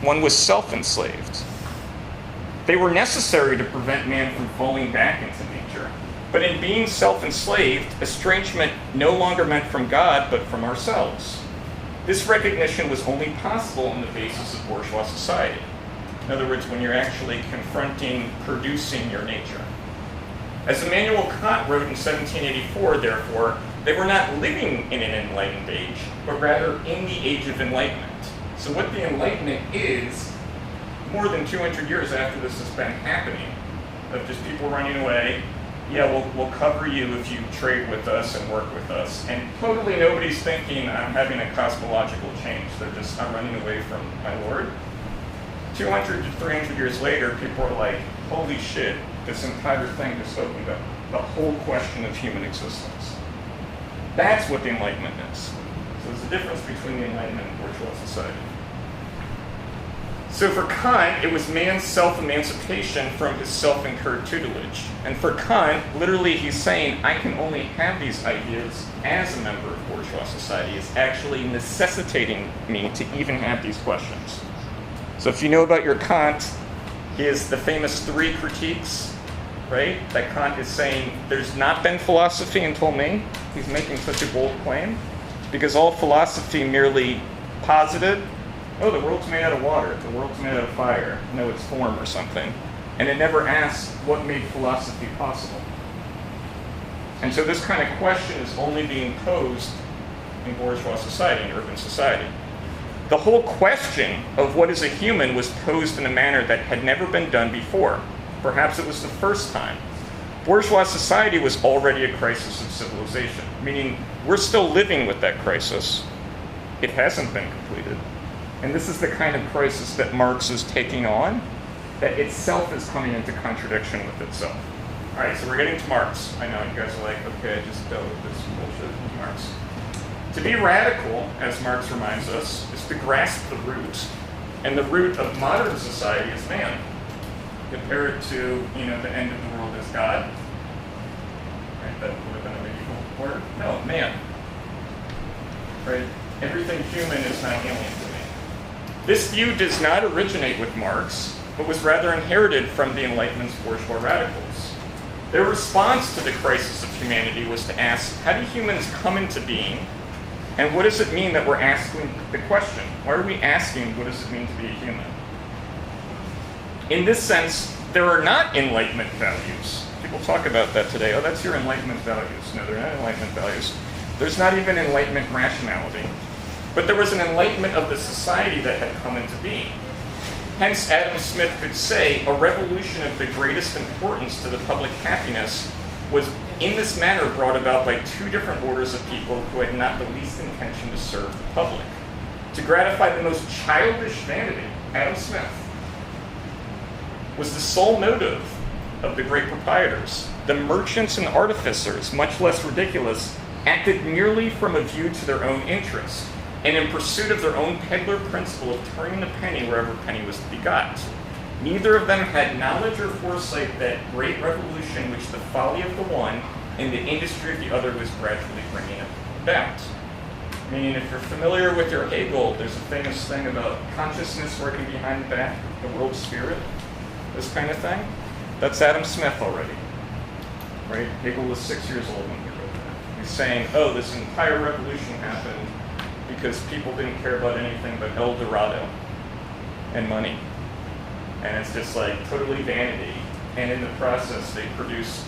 A: One was self-enslaved. They were necessary to prevent man from falling back into nature. But in being self-enslaved, estrangement no longer meant from God, but from ourselves. This recognition was only possible on the basis of bourgeois society. In other words, when you're actually confronting, producing your nature. As Immanuel Kant wrote in 1784, therefore, they were not living in an enlightened age, but rather in the age of enlightenment. So what the Enlightenment is, more than 200 years after this has been happening, of just people running away, yeah, we'll cover you if you trade with us and work with us. And totally nobody's thinking I'm having a cosmological change. They're just, I'm running away from my Lord. 200 to 300 years later, people are like, holy shit, this entire thing just opened up the whole question of human existence. That's what the Enlightenment is. So there's a difference between the Enlightenment and bourgeois society. So for Kant, it was man's self-emancipation from his self-incurred tutelage. And for Kant, literally he's saying, I can only have these ideas as a member of bourgeois society. It's actually necessitating me to even have these questions. So if you know about your Kant, he has the famous 3 critiques, right? That Kant is saying, there's not been philosophy until me. He's making such a bold claim. Because all philosophy merely posited, oh, the world's made out of water, the world's made out of fire, no, it's form or something. And it never asks what made philosophy possible. And so this kind of question is only being posed in bourgeois society, in urban society. The whole question of what is a human was posed in a manner that had never been done before. Perhaps it was the first time. Bourgeois society was already a crisis of civilization, meaning we're still living with that crisis. It hasn't been completed. And this is the kind of crisis that Marx is taking on, that itself is coming into contradiction with itself. All right, so we're getting to Marx. I know you guys are like, okay, I just dealt with this bullshit with Marx. To be radical, as Marx reminds us, is to grasp the root. And the root of modern society is man. Compare it to, the end of the world is God. Right, that would have been a medieval word. No, man. Right? Everything human is not alien to me. This view does not originate with Marx, but was rather inherited from the Enlightenment's bourgeois radicals. Their response to the crisis of humanity was to ask, how do humans come into being? And what does it mean that we're asking the question? Why are we asking, what does it mean to be a human? In this sense, there are not Enlightenment values. People talk about that today. Oh, that's your Enlightenment values. No, they're not Enlightenment values. There's not even Enlightenment rationality. But there was an enlightenment of the society that had come into being. Hence, Adam Smith could say a revolution of the greatest importance to the public happiness was in this manner brought about by 2 different orders of people who had not the least intention to serve the public. To gratify the most childish vanity, Adam Smith was the sole motive of the great proprietors. The merchants and artificers, much less ridiculous, acted merely from a view to their own interest, and in pursuit of their own peddler principle of turning the penny wherever penny was to be got. Neither of them had knowledge or foresight that great revolution which the folly of the one and the industry of the other was gradually bringing about. Meaning, if you're familiar with your Hegel, there's a famous thing about consciousness working behind the back, the world spirit, this kind of thing. That's Adam Smith already. Right? Hegel was 6 years old when he wrote that. He's saying, oh, this entire revolution happened because people didn't care about anything but El Dorado and money. And it's just like totally vanity. And in the process, they produce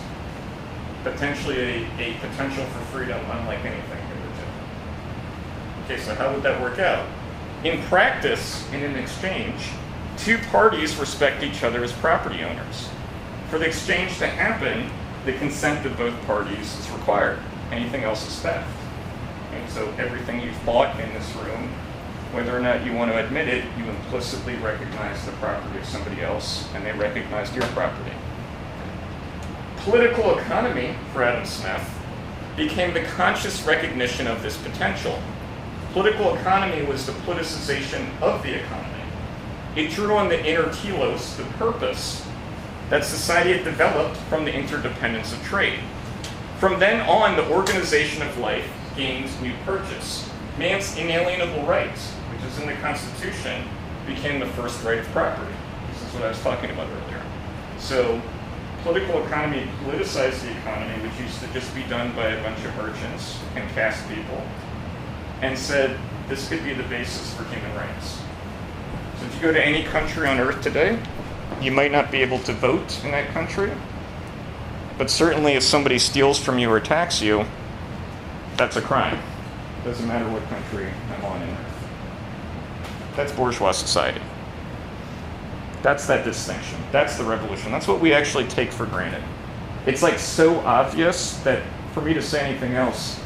A: potentially a potential for freedom unlike anything hitherto. Okay, so how would that work out? In practice, in an exchange, 2 parties respect each other as property owners. For the exchange to happen, the consent of both parties is required. Anything else is theft. And so everything you've bought in this room, whether or not you want to admit it, you implicitly recognize the property of somebody else, and they recognized your property. Political economy, for Adam Smith, became the conscious recognition of this potential. Political economy was the politicization of the economy. It drew on the inner telos, the purpose, that society had developed from the interdependence of trade. From then on, the organization of life gained new purchase. Man's inalienable rights, which is in the Constitution, became the first right of property. This is what I was talking about earlier. So, political economy politicized the economy, which used to just be done by a bunch of merchants and caste people, and said this could be the basis for human rights. So if you go to any country on earth today, you might not be able to vote in that country, but certainly if somebody steals from you or attacks you, that's a crime. Doesn't matter what country I'm on in earth. That's bourgeois society. That's that distinction. That's the revolution. That's what we actually take for granted. It's like so obvious that for me to say anything else,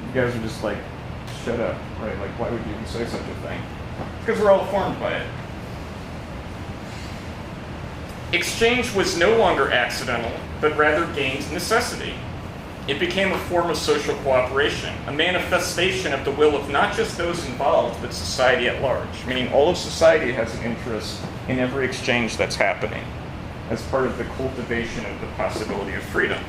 A: you guys are just like, shut up, right? Like, why would you even say such a thing? Because we're all formed by it. Exchange was no longer accidental, but rather gained necessity. It became a form of social cooperation, a manifestation of the will of not just those involved, but society at large, meaning all of society has an interest in every exchange that's happening as part of the cultivation of the possibility of freedom.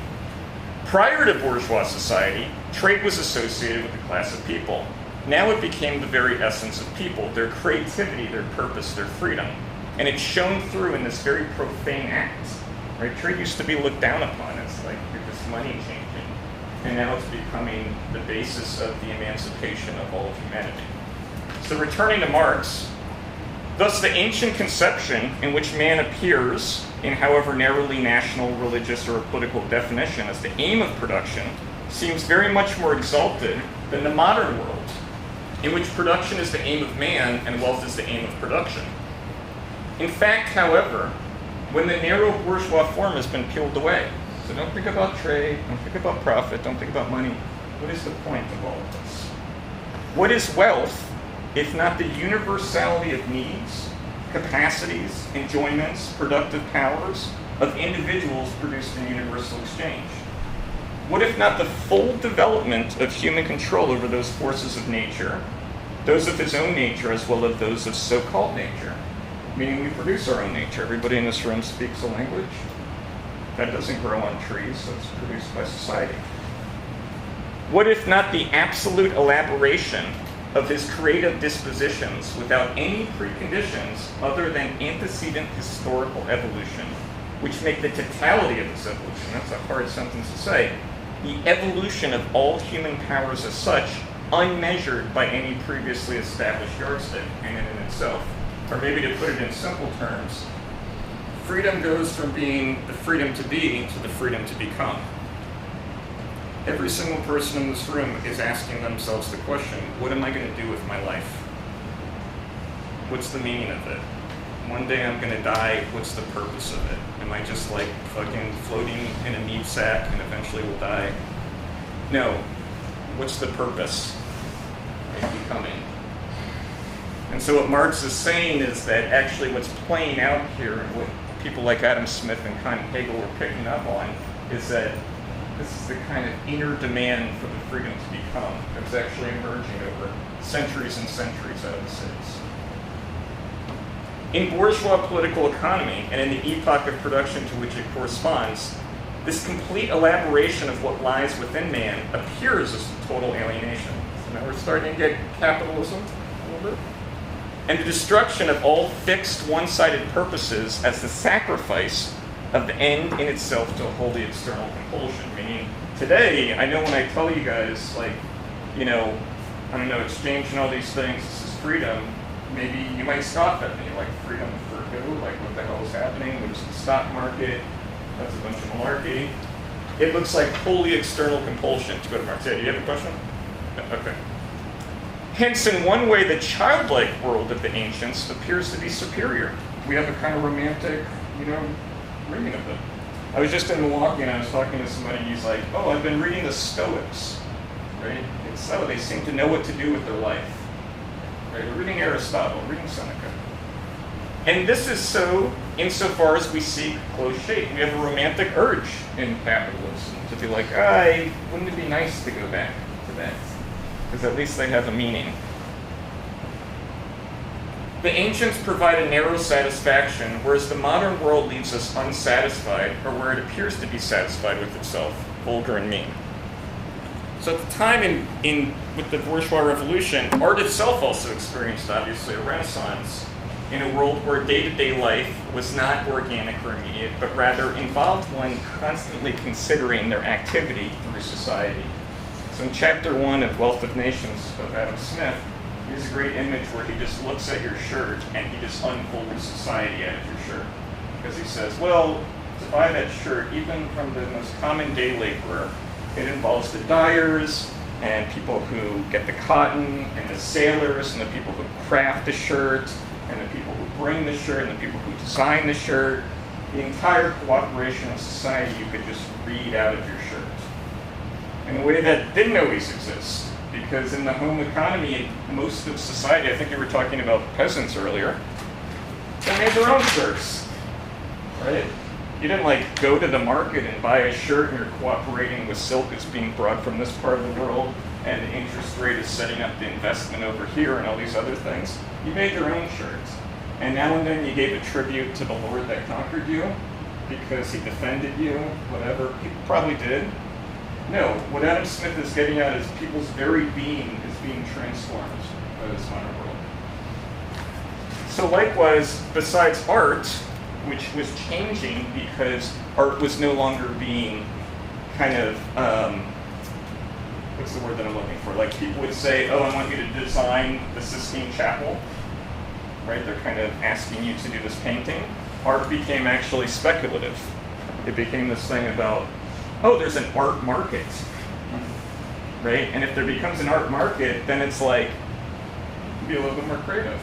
A: Prior to bourgeois society, trade was associated with a class of people. Now it became the very essence of people, their creativity, their purpose, their freedom. And it's shown through in this very profane act. Right? Trade used to be looked down upon as like you're just money changing. And now it's becoming the basis of the emancipation of all of humanity. So returning to Marx, thus the ancient conception in which man appears in however narrowly national, religious, or political definition as the aim of production seems very much more exalted than the modern world, in which production is the aim of man and wealth is the aim of production. In fact, however, when the narrow bourgeois form has been peeled away, so don't think about trade, don't think about profit, don't think about money, what is the point of all of this? What is wealth if not the universality of needs, capacities, enjoyments, productive powers of individuals produced in universal exchange? What if not the full development of human control over those forces of nature, those of his own nature as well as those of so-called nature? Meaning we produce our own nature. Everybody in this room speaks a language that doesn't grow on trees, so it's produced by society. What if not the absolute elaboration of his creative dispositions without any preconditions other than antecedent historical evolution, which make the totality of this evolution, that's a hard sentence to say, the evolution of all human powers as such, unmeasured by any previously established yardstick in and in itself. Or maybe to put it in simple terms, freedom goes from being the freedom to be to the freedom to become. Every single person in this room is asking themselves the question, what am I going to do with my life? What's the meaning of it? One day I'm going to die, what's the purpose of it? Am I just like fucking floating in a meat sack and eventually will die? No. What's the purpose of becoming? And so what Marx is saying is that actually what's playing out here, and what people like Adam Smith and Hegel were picking up on, is that this is the kind of inner demand for the freedom to become that's actually emerging over centuries and centuries out of the cities. In bourgeois political economy, and in the epoch of production to which it corresponds, this complete elaboration of what lies within man appears as total alienation. So now we're starting to get capitalism a little bit. And the destruction of all fixed one-sided purposes as the sacrifice of the end in itself to a wholly external compulsion. Meaning, today, I know when I tell you guys, like, you know, I don't know, exchange and all these things, this is freedom, maybe you might scoff at me, like, freedom for who? Like, what the hell is happening? There's the stock market, that's a bunch of malarkey. It looks like wholly external compulsion to go to Marx. Yeah, do you have a question? Okay. Hence, in one way, the childlike world of the ancients appears to be superior. We have a kind of romantic, you know, reading of it. I was just in Milwaukee and I was talking to somebody, he's like, oh, I've been reading the Stoics, right? It's so they seem to know what to do with their life, right? We're reading Aristotle, reading Seneca. And this is so insofar as we seek close shake. We have a romantic urge in capitalism to be like, wouldn't it be nice to go back to that? Because at least they have a meaning. The ancients provide a narrow satisfaction, whereas the modern world leaves us unsatisfied, or where it appears to be satisfied with itself, vulgar and mean. So at the time with the bourgeois revolution, art itself also experienced, obviously, a renaissance in a world where day-to-day life was not organic or immediate, but rather involved one constantly considering their activity through society. So in chapter 1 of Wealth of Nations of Adam Smith, here's a great image where he just looks at your shirt and he just unfolds society out of your shirt. Because he says, well, to buy that shirt, even from the most common day laborer, it involves the dyers and people who get the cotton and the sailors and the people who craft the shirt and the people who bring the shirt and the people who design the shirt. the entire cooperation of society you could just read out of your shirt. In a way that didn't always exist, because in the home economy, most of society, I think you were talking about peasants earlier, they made their own shirts, right? You didn't like go to the market and buy a shirt and you're cooperating with silk that's being brought from this part of the world and the interest rate is setting up the investment over here and all these other things. You made your own shirts. And now and then you gave a tribute to the Lord that conquered you because he defended you, whatever. People probably did. No, what Adam Smith is getting at is people's very being is being transformed by this modern world. So likewise, besides art, which was changing because art was no longer being kind of, what's the word that I'm looking for? Like people would say, oh, I want you to design the Sistine Chapel, right? They're kind of asking you to do this painting. Art became actually speculative. It became this thing about, oh, there's an art market, right? And if there becomes an art market, then it's like, be a little bit more creative.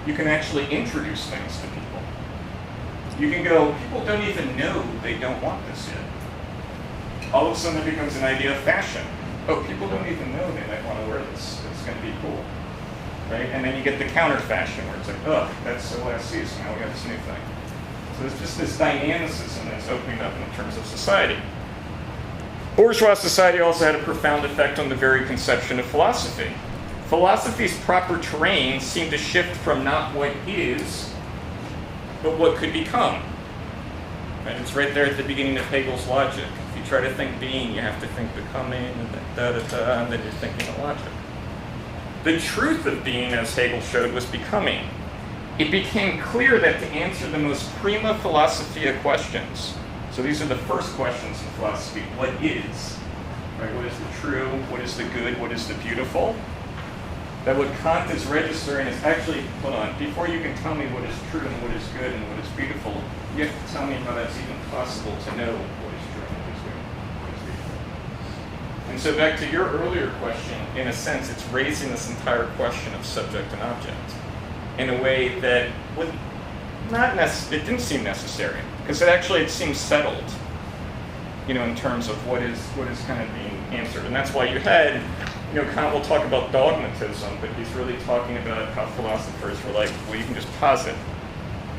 A: You can actually introduce things to people. You can go, people don't even know they don't want this yet. All of a sudden it becomes an idea of fashion. Oh, people don't even know they might want to wear this. It's going to be cool, right? And then you get the counter fashion where it's like, oh, that's so last season, now we got this new thing. So there's just this dynamicism that's opening up in terms of society. Bourgeois society also had a profound effect on the very conception of philosophy. Philosophy's proper terrain seemed to shift from not what is, but what could become. And it's right there at the beginning of Hegel's logic. If you try to think being, you have to think becoming, and then you're thinking of logic. The truth of being, as Hegel showed, was becoming. It became clear that to answer the most prima philosophia questions, so these are the first questions in philosophy, what is? Right? What is the true? What is the good? What is the beautiful? That what Kant is registering is actually, hold on, before you can tell me what is true and what is good and what is beautiful, you have to tell me how that's even possible to know what is true and what is good and what is beautiful. And so back to your earlier question, in a sense, it's raising this entire question of subject and object in a way that would not it didn't seem necessary, because it seems settled, in terms of what is kind of being answered. And that's why you had, Kant will talk about dogmatism, but he's really talking about how philosophers were like, well, you can just posit,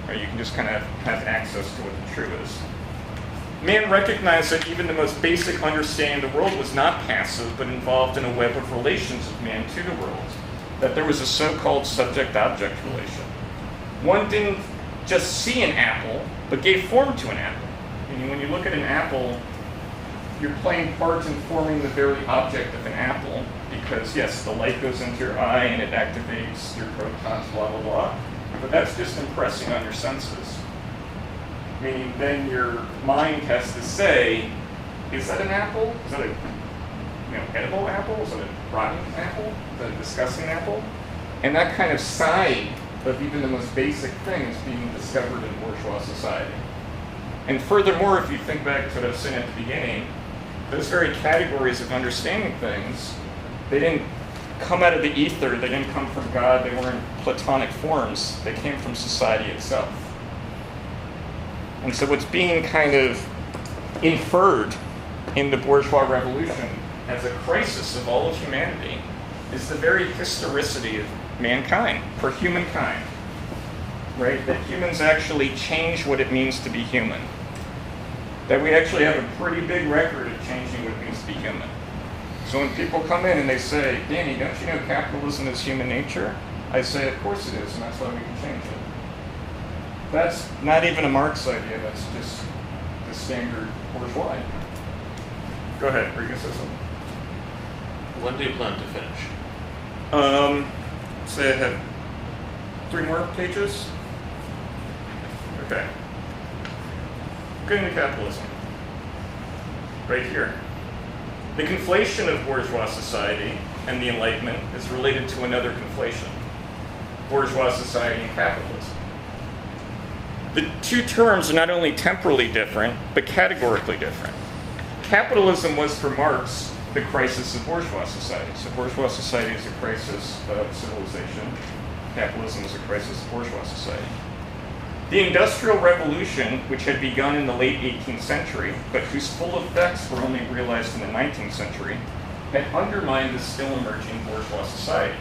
A: or you can just kind of have access to what the true is. Man recognized that even the most basic understanding of the world was not passive, but involved in a web of relations of man to the world, that there was a so-called subject-object relation. One didn't just see an apple, but gave form to an apple. And when you look at an apple, you're playing part in forming the very object of an apple, because yes, the light goes into your eye and it activates your protons, blah, blah, blah. But that's just impressing on your senses. Meaning then your mind has to say, is that an apple? Is that a edible apple? Is that a rotten apple? Is that a disgusting apple? And that kind of side of even the most basic thing is being discovered in bourgeois society. And furthermore, if you think back to what I was saying at the beginning, those very categories of understanding things, they didn't come out of the ether, they didn't come from God, they weren't Platonic forms, they came from society itself. And so what's being kind of inferred in the bourgeois revolution as a crisis of all of humanity is the very historicity of mankind, for humankind, right? That humans actually change what it means to be human. That we actually have a pretty big record of changing what it means to be human. So when people come in and they say, Danny, don't you know capitalism is human nature? I say, of course it is, and that's why we can change it. That's not even a Marx idea, that's just the standard bourgeois idea. Go ahead, were you going to say something?
F: When do you plan to finish?
A: Say I have 3 more pages. Okay. Getting to capitalism. Right here. The conflation of bourgeois society and the Enlightenment is related to another conflation. Bourgeois society and capitalism. The two terms are not only temporally different, but categorically different. Capitalism was for Marx the crisis of bourgeois society. So bourgeois society is a crisis of civilization. Capitalism is a crisis of bourgeois society. The Industrial Revolution, which had begun in the late 18th century, but whose full effects were only realized in the 19th century, had undermined the still emerging bourgeois society.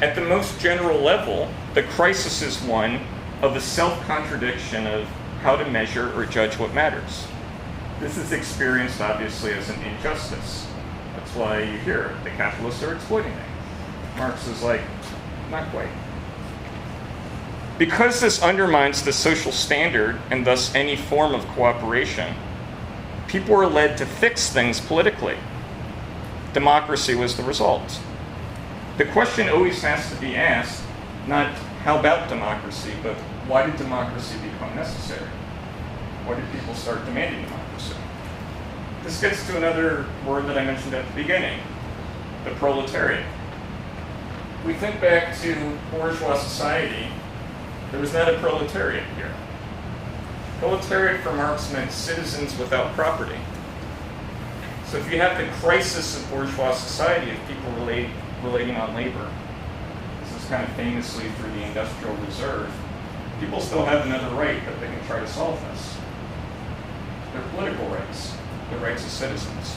A: At the most general level, the crisis is one of the self-contradiction of how to measure or judge what matters. This is experienced, obviously, as an injustice. That's why you hear the capitalists are exploiting it. Marx is like, not quite. Because this undermines the social standard and thus any form of cooperation, people were led to fix things politically. Democracy was the result. The question always has to be asked, not how about democracy, but why did democracy become necessary? Why did people start demanding democracy? This gets to another word that I mentioned at the beginning, the proletariat. We think back to bourgeois society, there was not a proletariat here. Proletariat for Marx meant citizens without property. So if you have the crisis of bourgeois society of people relating on labor, this is kind of famously through the Industrial Reserve, people still have another right that they can try to solve this. Their political rights, the rights of citizens.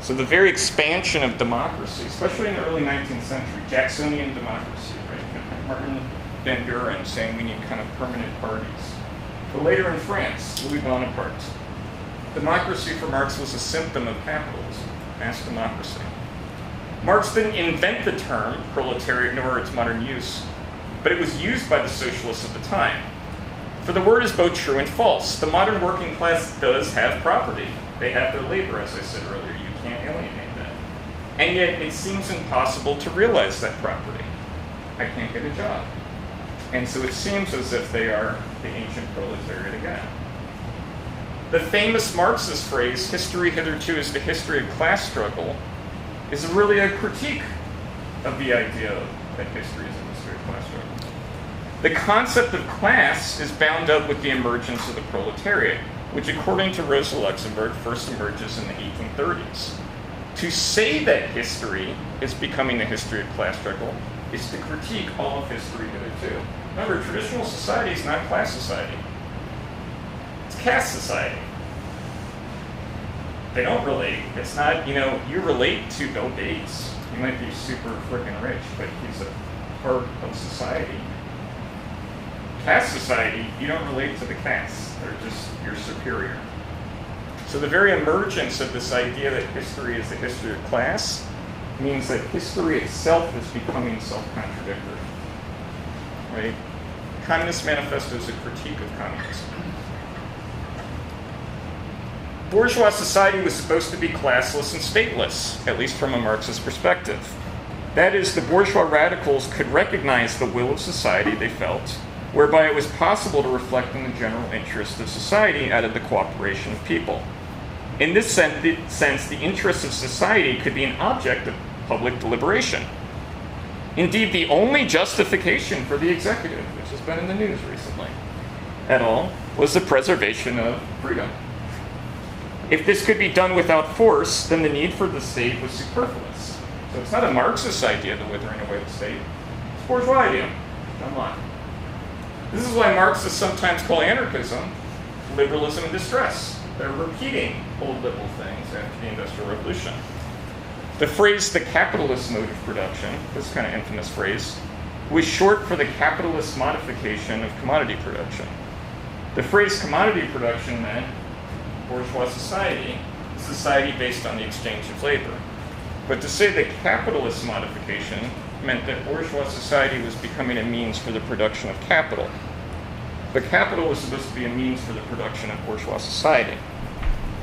A: So the very expansion of democracy, especially in the early 19th century, Jacksonian democracy, right? Martin Van Buren saying we need kind of permanent parties. But later in France, Louis Bonaparte. Democracy for Marx was a symptom of capitalism, mass democracy. Marx didn't invent the term proletariat nor its modern use, but it was used by the socialists at the time. For the word is both true and false. The modern working class does have property. They have their labor, as I said earlier. You can't alienate that. And yet it seems impossible to realize that property. I can't get a job. And so it seems as if they are the ancient proletariat again. The famous Marxist phrase, history hitherto is the history of class struggle, is really a critique of the idea that history is a history of class struggle. The concept of class is bound up with the emergence of the proletariat, which according to Rosa Luxemburg first emerges in the 1830s. To say that history is becoming the history of class struggle is to critique all of history hitherto. Remember, traditional society is not class society. It's caste society. They don't relate. It's not, you relate to Bill Gates. He might be super freaking rich, but he's a part of society. Caste society, you don't relate to the castes. They're just, you're superior. So the very emergence of this idea that history is the history of class means that history itself is becoming self-contradictory. Right? Communist Manifesto is a critique of communism. Bourgeois society was supposed to be classless and stateless, at least from a Marxist perspective. That is, the bourgeois radicals could recognize the will of society they felt, whereby it was possible to reflect on the general interest of society out of the cooperation of people. In this sense, the interests of society could be an object of public deliberation. Indeed, the only justification for the executive, which has been in the news recently, at all, was the preservation of freedom. If this could be done without force, then the need for the state was superfluous. So it's not a Marxist idea, the withering away of the state. It's a bourgeois idea. Come on. This is why Marxists sometimes call anarchism liberalism in distress. They're repeating old liberal things after the Industrial Revolution. The phrase the capitalist mode of production, this kind of infamous phrase, was short for the capitalist modification of commodity production. The phrase commodity production meant bourgeois society, a society based on the exchange of labor. But to say that capitalist modification meant that bourgeois society was becoming a means for the production of capital. But capital was supposed to be a means for the production of bourgeois society.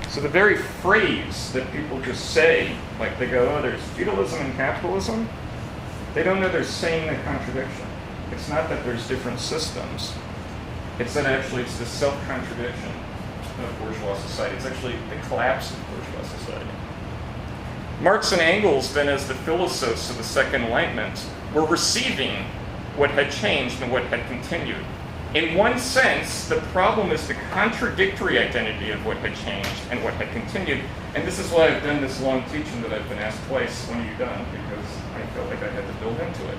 A: So the very phrase that people just say, like they go, oh, there's feudalism and capitalism, they don't know they're saying a contradiction. It's not that there's different systems. It's that actually it's the self-contradiction of bourgeois society. It's actually the collapse of bourgeois society. Marx and Engels, then as the philosophes of the Second Enlightenment, were receiving what had changed and what had continued. In one sense, the problem is the contradictory identity of what had changed and what had continued. And this is why I've done this long teaching that I've been asked twice, when are you done? Because I felt like I had to build into it.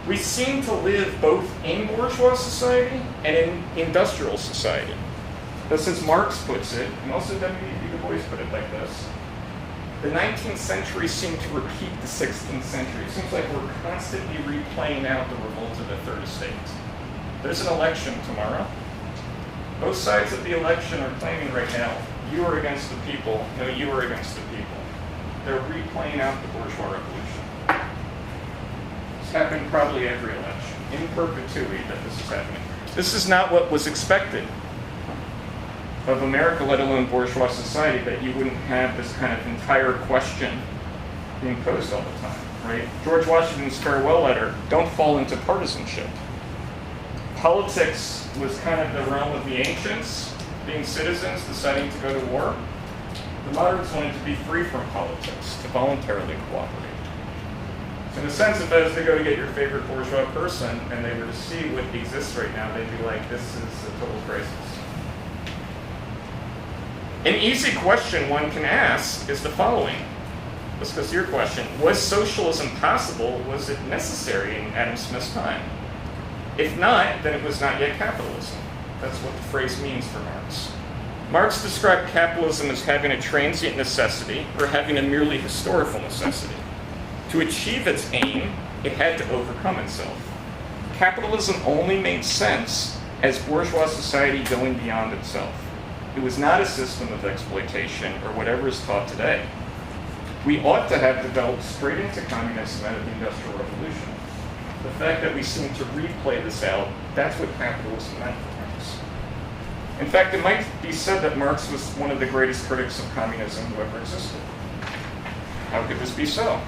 A: We seem to live both in bourgeois society and in industrial society. Thus, as Marx puts it, and also W.E.B. Du Bois put it like this, the 19th century seemed to repeat the 16th century. It seems like we're constantly replaying out the revolt of the Third Estate. There's an election tomorrow. Both sides of the election are claiming right now, you are against the people, no, you are against the people. They're replaying out the bourgeois revolution. It's happened probably every election, in perpetuity that this is happening. This is not what was expected of America, let alone bourgeois society, that you wouldn't have this kind of entire question being posed all the time, right? George Washington's farewell letter, don't fall into partisanship. Politics was kind of the realm of the ancients, being citizens, deciding to go to war. The moderns wanted to be free from politics, to voluntarily cooperate. So in the sense of as they go to get your favorite bourgeois person and they were to see what exists right now, they'd be like, this is a total crisis. An easy question one can ask is the following. Let's go to your question. Was socialism possible? Was it necessary in Adam Smith's time? If not, then it was not yet capitalism. That's what the phrase means for Marx. Marx described capitalism as having a transient necessity or having a merely historical necessity. To achieve its aim, it had to overcome itself. Capitalism only made sense as bourgeois society going beyond itself. It was not a system of exploitation or whatever is taught today. We ought to have developed straight into communism out of the Industrial Revolution. The fact that we seem to replay this out, that's what capitalism meant for Marx. In fact, it might be said that Marx was one of the greatest critics of communism who ever existed. How could this be so?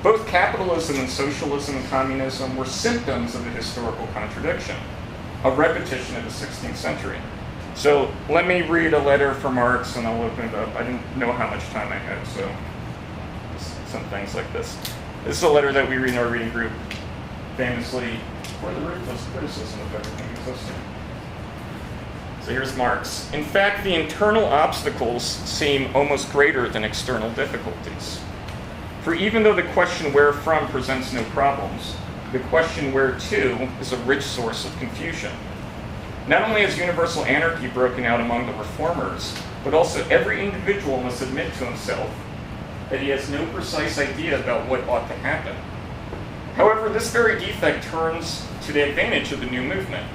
A: Both capitalism and socialism and communism were symptoms of a historical contradiction, a repetition of the 16th century. So let me read a letter from Marx and I'll open it up. I didn't know how much time I had, so some things like this. This is a letter that we read in our reading group, famously for the ruthless criticism of everything existing. So here's Marx. In fact, the internal obstacles seem almost greater than external difficulties. For even though the question where from presents no problems, the question where to is a rich source of confusion. Not only has universal anarchy broken out among the reformers, but also every individual must admit to himself that he has no precise idea about what ought to happen. However, this very defect turns to the advantage of the new movement,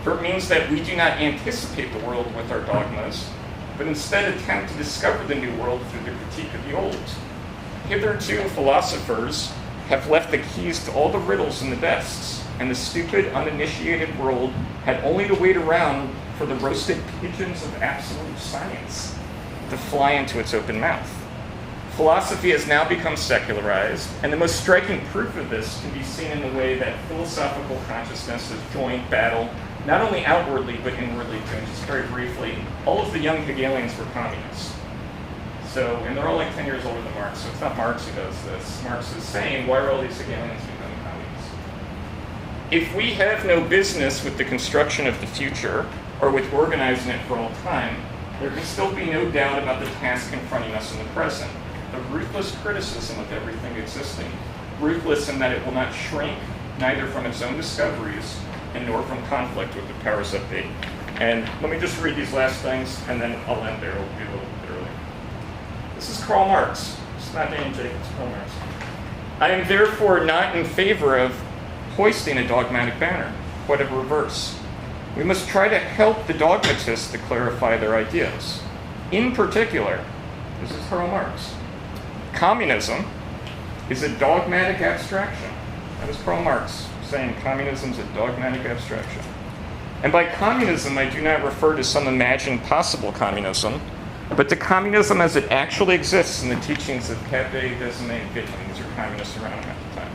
A: for it means that we do not anticipate the world with our dogmas, but instead attempt to discover the new world through the critique of the old. Hitherto, philosophers have left the keys to all the riddles in the desks, and the stupid, uninitiated world had only to wait around for the roasted pigeons of absolute science to fly into its open mouth. Philosophy has now become secularized, and the most striking proof of this can be seen in the way that philosophical consciousness has joined battle, not only outwardly, but inwardly too. And just very briefly, all of the young Hegelians were communists. So, and they're all like 10 years older than Marx, so it's not Marx who does this. Marx is saying, why are all these Hegelians becoming communists? If we have no business with the construction of the future, or with organizing it for all time, there can still be no doubt about the task confronting us in the present. The ruthless criticism of everything existing. Ruthless in that it will not shrink, neither from its own discoveries, and nor from conflict with the powers that be. And let me just read these last things, and then I'll end there. It'll be a little bit early. This is Karl Marx. It's not Daniel Jacobs, it's Karl Marx. I am therefore not in favor of hoisting a dogmatic banner, quite a reverse. We must try to help the dogmatists to clarify their ideas. In particular, this is Karl Marx. Communism is a dogmatic abstraction. That is Karl Marx saying communism is a dogmatic abstraction. And by communism, I do not refer to some imagined possible communism, but to communism as it actually exists in the teachings of Capet, Desmet, and Wittgenstein. These are communists around at the time.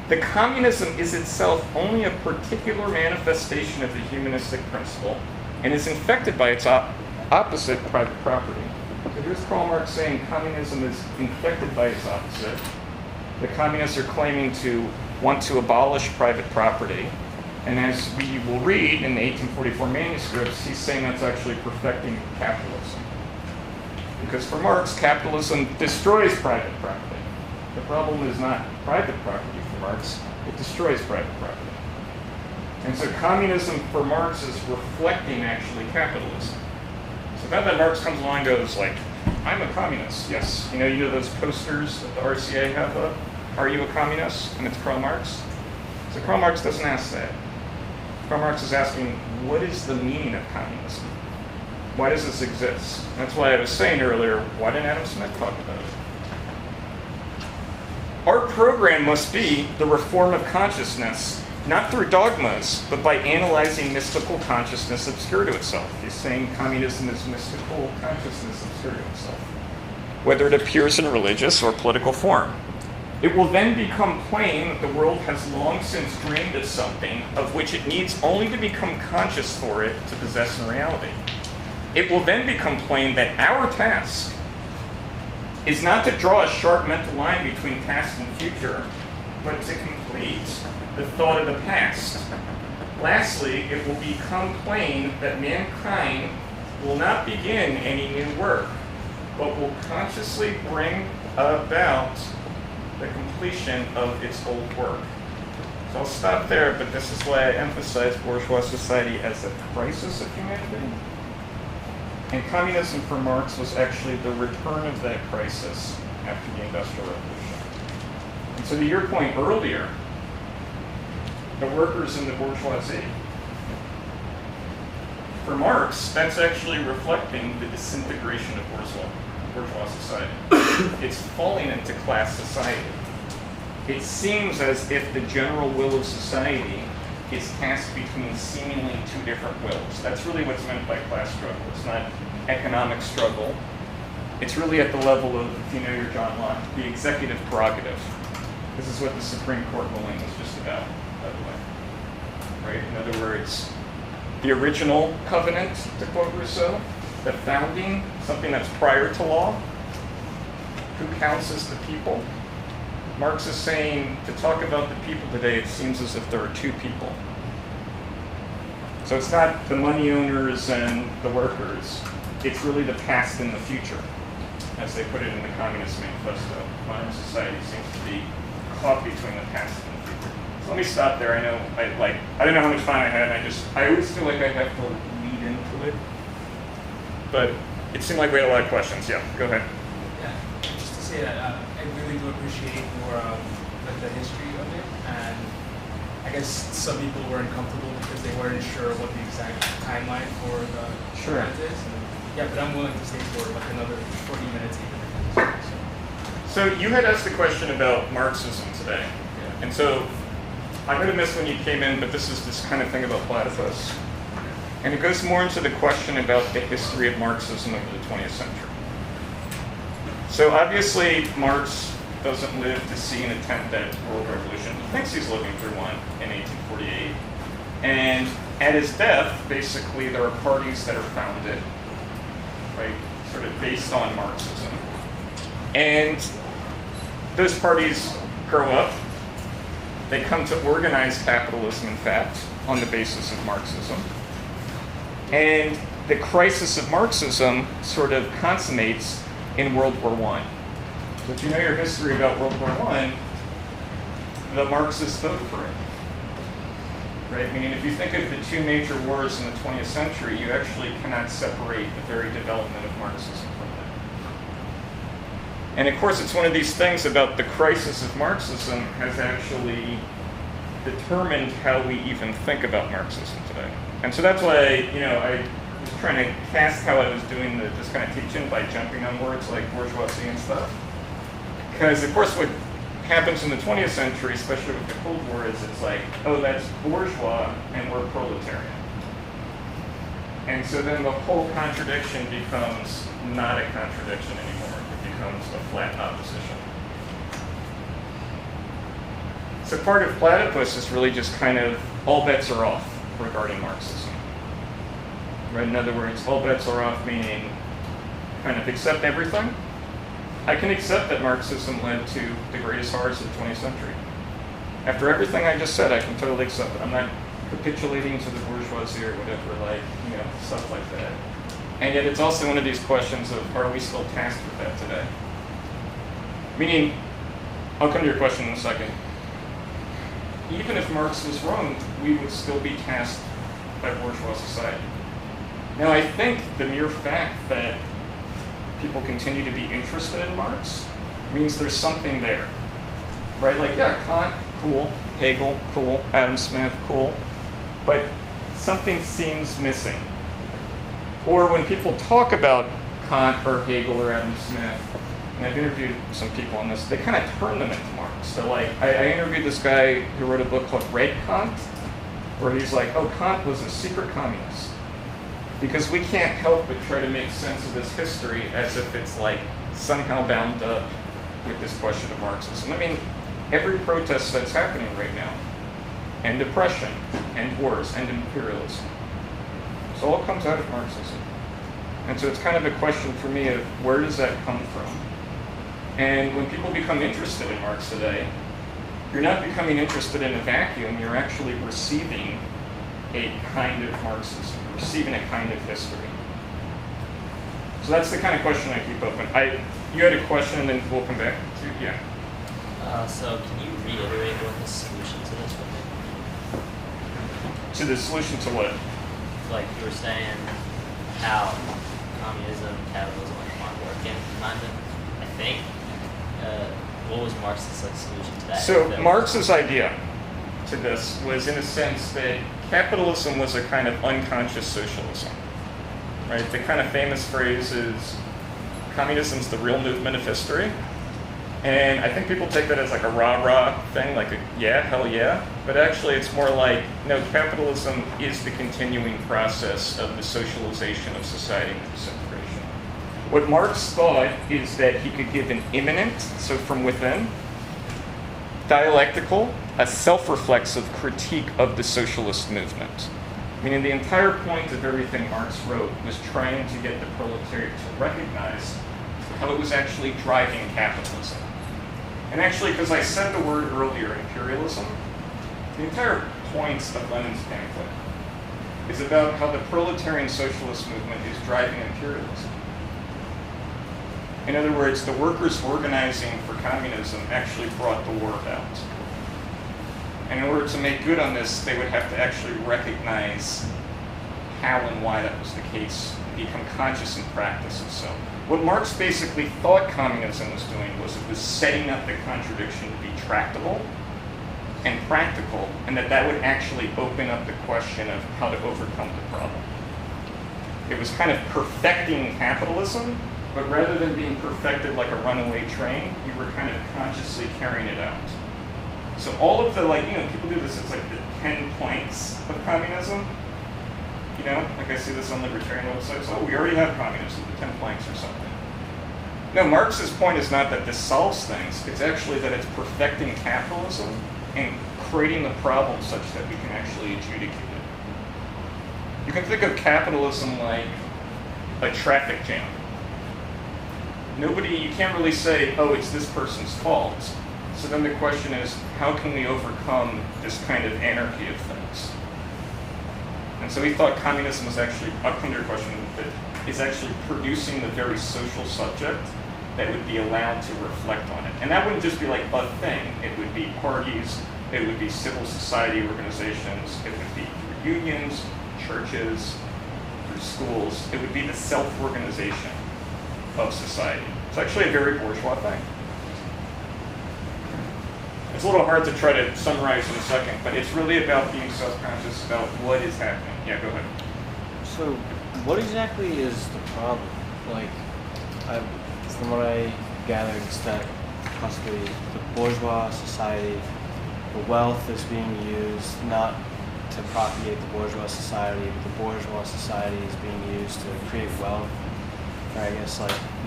A: The communism is itself only a particular manifestation of the humanistic principle and is infected by its opposite, private property. So here's Karl Marx saying communism is infected by its opposite. The communists are claiming to want to abolish private property. And as we will read in the 1844 manuscripts, he's saying that's actually perfecting capitalism. Because for Marx, capitalism destroys private property. The problem is not private property for for Marx, it destroys private property. And so communism for Marx is reflecting actually capitalism. So now that Marx comes along and goes like, I'm a communist, yes. You know those posters that the RCA have up? Are you a communist? And it's Karl Marx. So Karl Marx doesn't ask that. Karl Marx is asking, what is the meaning of communism? Why does this exist? That's why I was saying earlier, why didn't Adam Smith talk about it? Our program must be the reform of consciousness, not through dogmas, but by analyzing mystical consciousness obscure to itself. He's saying communism is mystical consciousness obscure to itself, whether it appears in a religious or political form. It will then become plain that the world has long since dreamed of something of which it needs only to become conscious for it to possess in reality. It will then become plain that our task is not to draw a sharp mental line between past and future, but to complete the thought of the past. Lastly, it will become plain that mankind will not begin any new work, but will consciously bring about the completion of its old work. So I'll stop there, but this is why I emphasize bourgeois society as a crisis of humanity. And communism for Marx was actually the return of that crisis after the Industrial Revolution. And so to your point earlier, the workers and the bourgeoisie, for Marx, that's actually reflecting the disintegration of bourgeois society. It's falling into class society. It seems as if the general will of society is cast between seemingly two different wills. That's really what's meant by class struggle. It's not economic struggle. It's really at the level of, if you know your John Locke, the executive prerogative. This is what the Supreme Court ruling was just about, by the way. Right? In other words, the original covenant, to quote Rousseau, the founding, something that's prior to law, who counts as the people? Marx is saying, to talk about the people today, it seems as if there are two people. So it's not the money owners and the workers, it's really the past and the future, as they put it in the Communist Manifesto. Modern society seems to be caught between the past and the future. So let me stop there. I know, I don't know how much time I had, I always feel like I have to lead into it. But it seemed like we had a lot of questions. Yeah, go ahead.
E: Yeah, just to say that I really do appreciate your the history of it, and I guess some people were uncomfortable because they weren't sure what the exact timeline for the event is. And yeah, but I'm willing to stay for like another 40 minutes even.
A: So you had asked a question about Marxism today, and so I might have missed when you came in, but this is this kind of thing about Platypus. And it goes more into the question about the history of Marxism over the 20th century. So obviously, Marx doesn't live to see an attempt at world revolution. He thinks he's living through one in 1848. And at his death, basically, there are parties that are founded, right, sort of based on Marxism. And those parties grow up. They come to organize capitalism, in fact, on the basis of Marxism. And the crisis of Marxism sort of consummates in World War I. So if you know your history about World War I, the Marxists vote for it. Right? Meaning if you think of the two major wars in the 20th century, you actually cannot separate the very development of Marxism from that. And of course, it's one of these things about the crisis of Marxism has actually determined how we even think about Marxism today. And so that's why, I was trying to cast how I was doing this kind of teaching by jumping on words like bourgeoisie and stuff. Because, of course, what happens in the 20th century, especially with the Cold War, is it's like, oh, that's bourgeois and we're proletarian. And so then the whole contradiction becomes not a contradiction anymore. It becomes a flat opposition. So part of Platypus is really just kind of all bets are off regarding Marxism. Right? In other words, all bets are off meaning kind of accept everything. I can accept that Marxism led to the greatest horrors of the 20th century. After everything I just said, I can totally accept it. I'm not capitulating to the bourgeoisie or whatever, stuff like that. And yet it's also one of these questions of, are we still tasked with that today? Meaning, I'll come to your question in a second. even if Marx was wrong, we would still be tasked by bourgeois society. Now, I think the mere fact that people continue to be interested in Marx means there's something there, right? Like, yeah, Kant, cool. Hegel, cool. Adam Smith, cool. But something seems missing. Or when people talk about Kant or Hegel or Adam Smith, and I've interviewed some people on this, they kind of turn them into Marx. So like, I interviewed this guy who wrote a book called Red Kant, where he's like, oh, Kant was a secret communist. Because we can't help but try to make sense of this history as if it's like somehow bound up with this question of Marxism. I mean, every protest that's happening right now, end oppression, end wars, end imperialism, it all comes out of Marxism. And so it's kind of a question for me of where does that come from? And when people become interested in Marx today, you're not becoming interested in a vacuum, you're actually receiving a kind of Marxism, receiving a kind of history. So that's the kind of question I keep open. You had a question and then we'll come back to, yeah.
G: So can you reiterate what the solution to this would be?
A: To the solution to what?
G: Like you were saying, how communism, capitalism aren't working, kind of, I think. What was Marx's solution to that?
A: So Marx's idea to this was, in a sense, that capitalism was a kind of unconscious socialism, right? The kind of famous phrase is, communism's the real movement of history. And I think people take that as like a rah-rah thing, like a yeah, hell yeah. But actually it's more like, no, capitalism is the continuing process of the socialization of society and disintegration. What Marx thought is that he could give an immanent, so from within, dialectical, a self-reflexive critique of the socialist movement. Meaning the entire point of everything Marx wrote was trying to get the proletariat to recognize how it was actually driving capitalism. And actually, because I said the word earlier, imperialism, the entire point of Lenin's pamphlet is about how the proletarian socialist movement is driving imperialism. In other words, the workers organizing for communism actually brought the war about. And in order to make good on this, they would have to actually recognize how and why that was the case, and become conscious in practice and so. What Marx basically thought communism was doing was it was setting up the contradiction to be tractable and practical, and that would actually open up the question of how to overcome the problem. It was kind of perfecting capitalism, but rather than being perfected like a runaway train, you were kind of consciously carrying it out. So all of the, people do this, it's like the 10 planks of communism. Like I see this on libertarian websites, oh, we already have communism, the 10 planks or something. No, Marx's point is not that this solves things, it's actually that it's perfecting capitalism and creating the problem such that we can actually adjudicate it. You can think of capitalism like a traffic jam. You can't really say, oh, it's this person's fault. So then the question is, how can we overcome this kind of anarchy of things? And so he thought communism was actually, I'll come to your question, is actually producing the very social subject that would be allowed to reflect on it. And that wouldn't just be like a thing. It would be parties, it would be civil society organizations, it would be through unions, churches, through schools. It would be the self-organization of society. It's actually a very bourgeois thing. It's a little hard to try to summarize in a second, but it's really about being self-conscious about what is happening. Yeah, go ahead.
B: So, what exactly is the problem? From what I gathered, it's that possibly the bourgeois society, the wealth is being used not to propagate the bourgeois society, but the bourgeois society is being used to create wealth, or I guess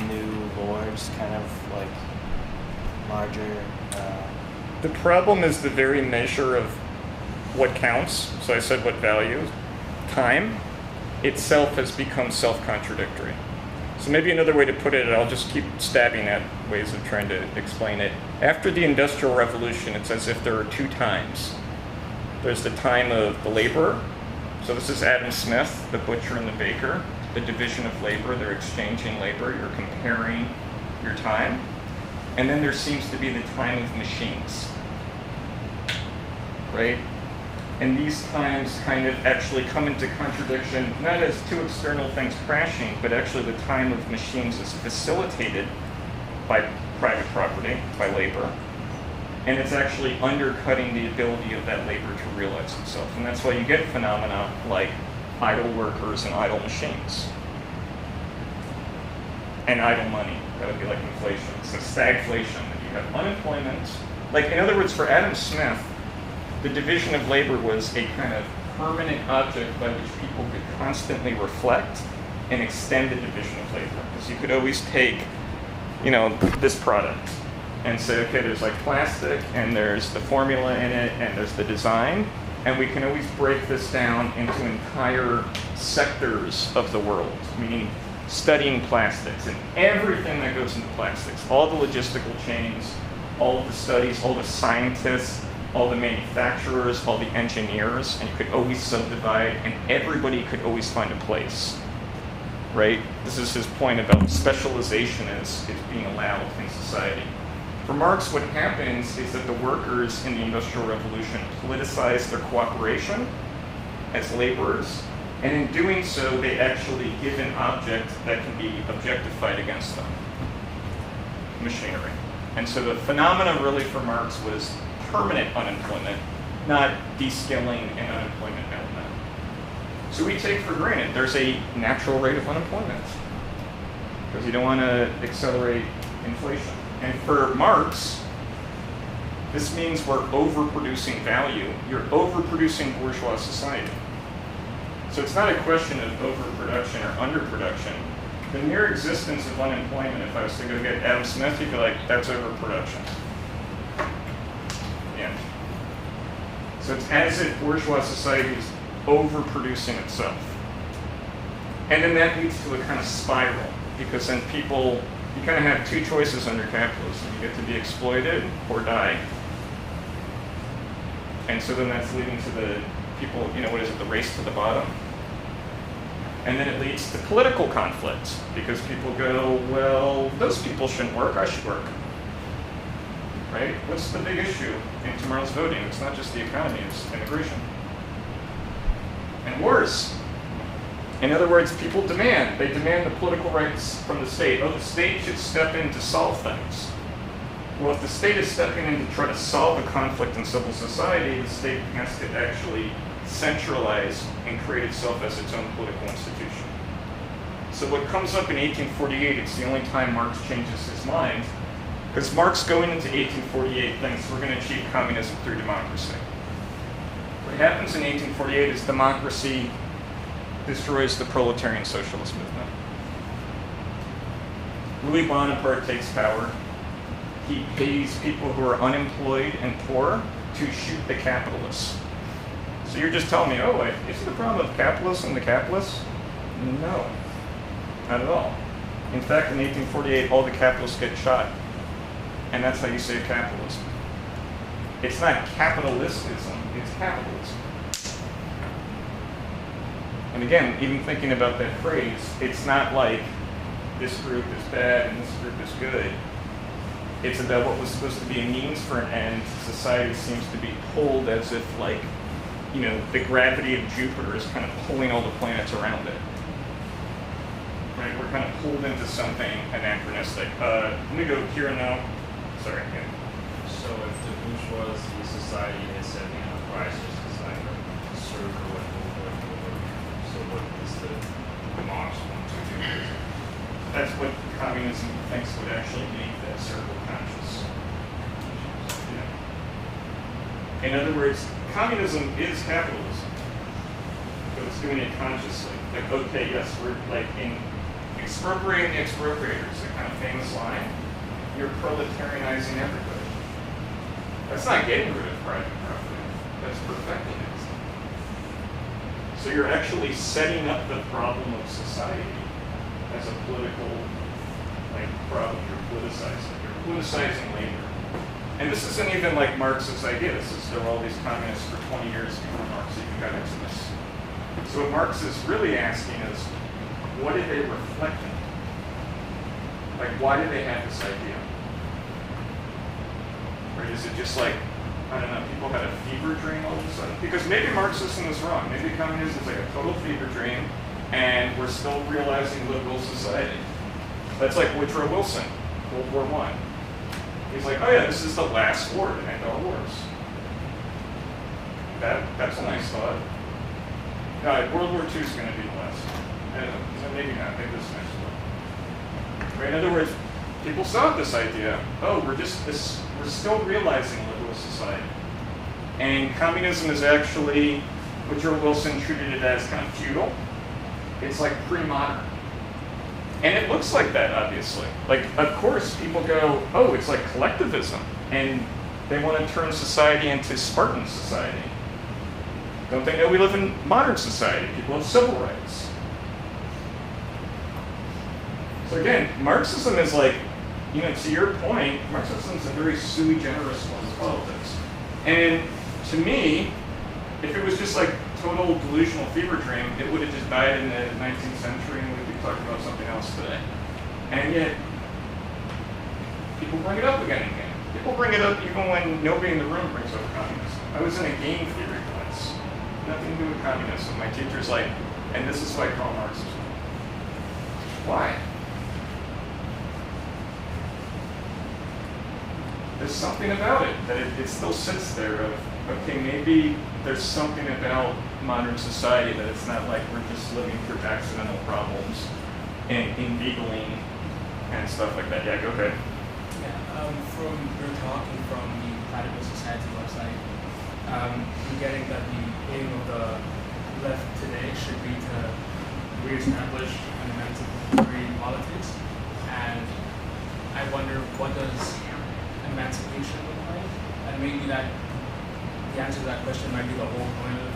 B: new lords, kind of larger.
A: The problem is the very measure of what counts. So I said what value. Time itself has become self-contradictory. So maybe another way to put it, I'll just keep stabbing at ways of trying to explain it. After the Industrial Revolution, it's as if there are two times. There's the time of the laborer. So this is Adam Smith, the butcher and the baker, the division of labor. They're exchanging labor. You're comparing your time. And then there seems to be the time of machines. right? And these times kind of actually come into contradiction, not as two external things crashing, but actually the time of machines is facilitated by private property, by labor. And it's actually undercutting the ability of that labor to realize itself. And that's why you get phenomena like idle workers and idle machines. And idle money. That would be like inflation. So stagflation. You have unemployment. Like, in other words, for Adam Smith, the division of labor was a kind of permanent object by which people could constantly reflect and extend the division of labor. Because you could always take, this product and say, okay, there's like plastic, and there's the formula in it, and there's the design, and we can always break this down into entire sectors of the world, meaning studying plastics and everything that goes into plastics, all the logistical chains, all of the studies, all the scientists, all the manufacturers, all the engineers, and you could always subdivide, and everybody could always find a place, right? This is his point about specialization as it's being allowed in society. For Marx, what happens is that the workers in the Industrial Revolution politicize their cooperation as laborers, and in doing so, they actually give an object that can be objectified against them, machinery. And so the phenomena really for Marx was permanent unemployment, not de-skilling and unemployment element. So we take for granted there's a natural rate of unemployment because you don't want to accelerate inflation. And for Marx, this means we're overproducing value. You're overproducing bourgeois society. So it's not a question of overproduction or underproduction. The mere existence of unemployment, if I was to go get Adam Smith, he'd be like, that's overproduction. Yeah. So it's as if bourgeois society is overproducing itself. And then that leads to a kind of spiral, because then people, you kind of have two choices under capitalism. You get to be exploited or die. And so then that's leading to the people, what is it, the race to the bottom? And then it leads to political conflict, because people go, well, those people shouldn't work, I should work. Right? What's the big issue in tomorrow's voting? It's not just the economy, it's immigration. And worse. In other words, people demand. They demand the political rights from the state. Oh, the state should step in to solve things. Well, if the state is stepping in to try to solve a conflict in civil society, the state has to actually centralize and create itself as its own political institution. So what comes up in 1848, it's the only time Marx changes his mind, because Marx going into 1848 thinks we're going to achieve communism through democracy. What happens in 1848 is democracy destroys the proletarian socialist movement. Louis Bonaparte takes power. He pays people who are unemployed and poor to shoot the capitalists. So you're just telling me, oh, wait, isn't the problem of capitalism the capitalists? No, not at all. In fact, in 1848, all the capitalists get shot. And that's how you save capitalism. It's not capitalistism, it's capitalism. And again, even thinking about that phrase, it's not like this group is bad and this group is good. It's about what was supposed to be a means for an end. Society seems to be pulled as if, like, the gravity of Jupiter is kind of pulling all the planets around it. Right? We're kind of pulled into something anachronistic. Let me go here and now. Sorry. Yeah.
C: So if the bourgeoisie society is setting up a crisis, it's like a circle and over and over. So what does the Marx want to do?
A: That's what communism thinks would actually make that circle conscious. Yeah. In other words, communism is capitalism, but it's doing it consciously. Like, okay, yes, we're like in expropriating the expropriators, the kind of famous line. You're proletarianizing everybody. That's not getting rid of private property. That's perfecting it. So you're actually setting up the problem of society as a political problem. You're politicizing. You're politicizing labor. And this isn't even like Marx's idea. There were all these communists for 20 years before Marx even got into this. So what Marx is really asking is, what are they reflecting? Like, why do they have this idea? Or is it just like I don't know, people had a fever dream all of a sudden. Because maybe Marxism is wrong. Maybe communism is like a total fever dream, and we're still realizing liberal society. That's like Woodrow Wilson, World War I. He's like, oh yeah, this is the last war to end all wars. That's a nice thought. No, World War II is going to be the last. I don't know, maybe not. Maybe this next one. Right? In other words, people saw this idea. Oh, we're still realizing liberal society, and communism is actually, Woodrow Wilson treated it as kind of feudal. It's like pre-modern, and it looks like that, obviously. Like, of course, people go, oh, it's like collectivism, and they want to turn society into Spartan society. Don't they know we live in modern society? People have civil rights. So again, Marxism is like, to your point, Marxism is a very sui generis form of politics. And to me, if it was just like total delusional fever dream, it would have just died in the 19th century and we'd be talking about something else today. And yet, people bring it up again and again. People bring it up even when nobody in the room brings up communism. I was in a game theory class. Nothing to do with communism. My teacher's like, and this is what I call Marxism. Why? There's something about it that it still sits there of, okay, maybe there's something about modern society that it's not like we're just living through accidental problems and inveigling and stuff like that. Yeah, go ahead.
E: Yeah, from your talk and from the Platypus Society website, I'm getting that the aim of the left today should be to reestablish an emancipatory politics. And I wonder, what does emancipation look like? And maybe that the answer to that question might be the whole point of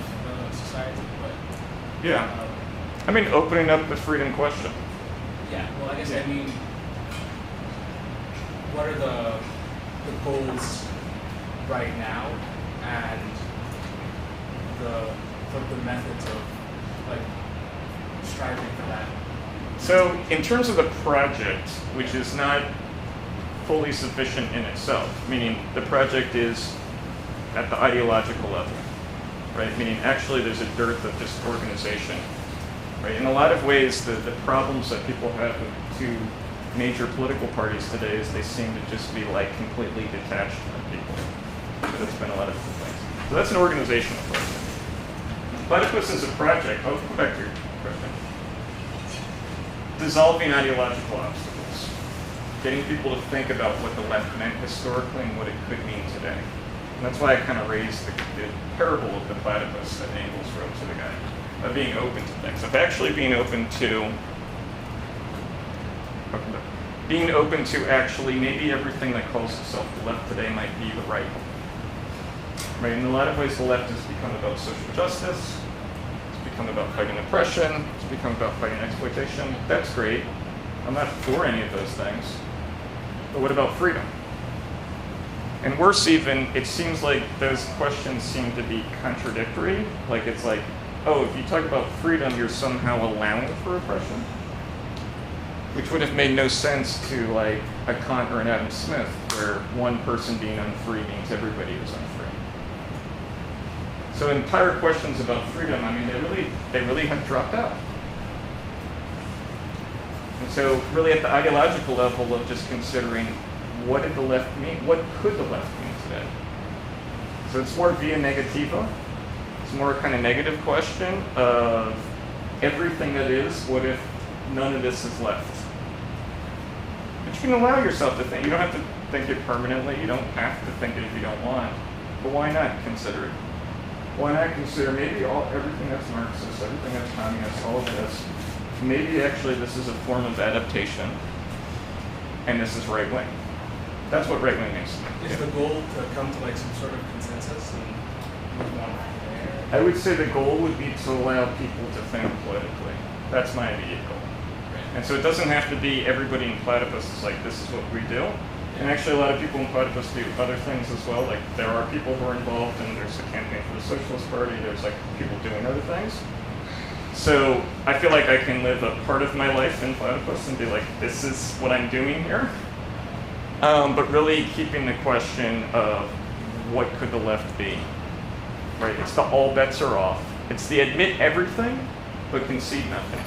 E: society. But
A: yeah, I mean, opening up the freedom question.
E: Yeah, well, I guess I mean, what are the goals right now, and the methods of like striving for that?
A: So, in terms of the project, which is not fully sufficient in itself, meaning the project is at the ideological level, right? Meaning actually there's a dearth of just organization, right? In a lot of ways, the problems that people have with two major political parties today is they seem to just be like completely detached from people. So that's been a lot of different things. So that's an organizational project. Platypus is a project, I'll go back to your question. Dissolving ideological obstacles. Getting people to think about what the left meant historically and what it could mean today. And that's why I kind of raised the parable of the platypus that Engels wrote to the guy, of being open to things, of actually being open to actually maybe everything that calls itself the left today might be the right. Right? In a lot of ways, the left has become about social justice, it's become about fighting oppression, it's become about fighting exploitation. That's great. I'm not for any of those things. But what about freedom? And worse even, it seems like those questions seem to be contradictory. Like it's like, oh, if you talk about freedom, you're somehow allowing for oppression? Which would have made no sense to like a Kant or an Adam Smith, where one person being unfree means everybody is unfree. So entire questions about freedom, I mean, they really have dropped out. And so really at the ideological level of just considering what did the left mean, what could the left mean today? So it's more via negativa. It's more a kind of negative question of everything that is, what if none of this is left? But you can allow yourself to think. You don't have to think it permanently. You don't have to think it if you don't want. But why not consider it? Why not consider maybe everything that's Marxist, everything that's communist, all of this, maybe actually this is a form of adaptation, and this is right wing. That's what right wing means.
E: Is the goal to come to like some sort of consensus and move on from there?
A: I would say the goal would be to allow people to think politically. That's my immediate goal. And so it doesn't have to be everybody in Platypus is like, this is what we do. And actually a lot of people in Platypus do other things as well. Like there are people who are involved and there's a campaign for the Socialist Party. There's like people doing other things. So I feel like I can live a part of my life in Platypus and be like, this is what I'm doing here. But really keeping the question of what could the left be, right? It's the all bets are off. It's the admit everything, but concede nothing,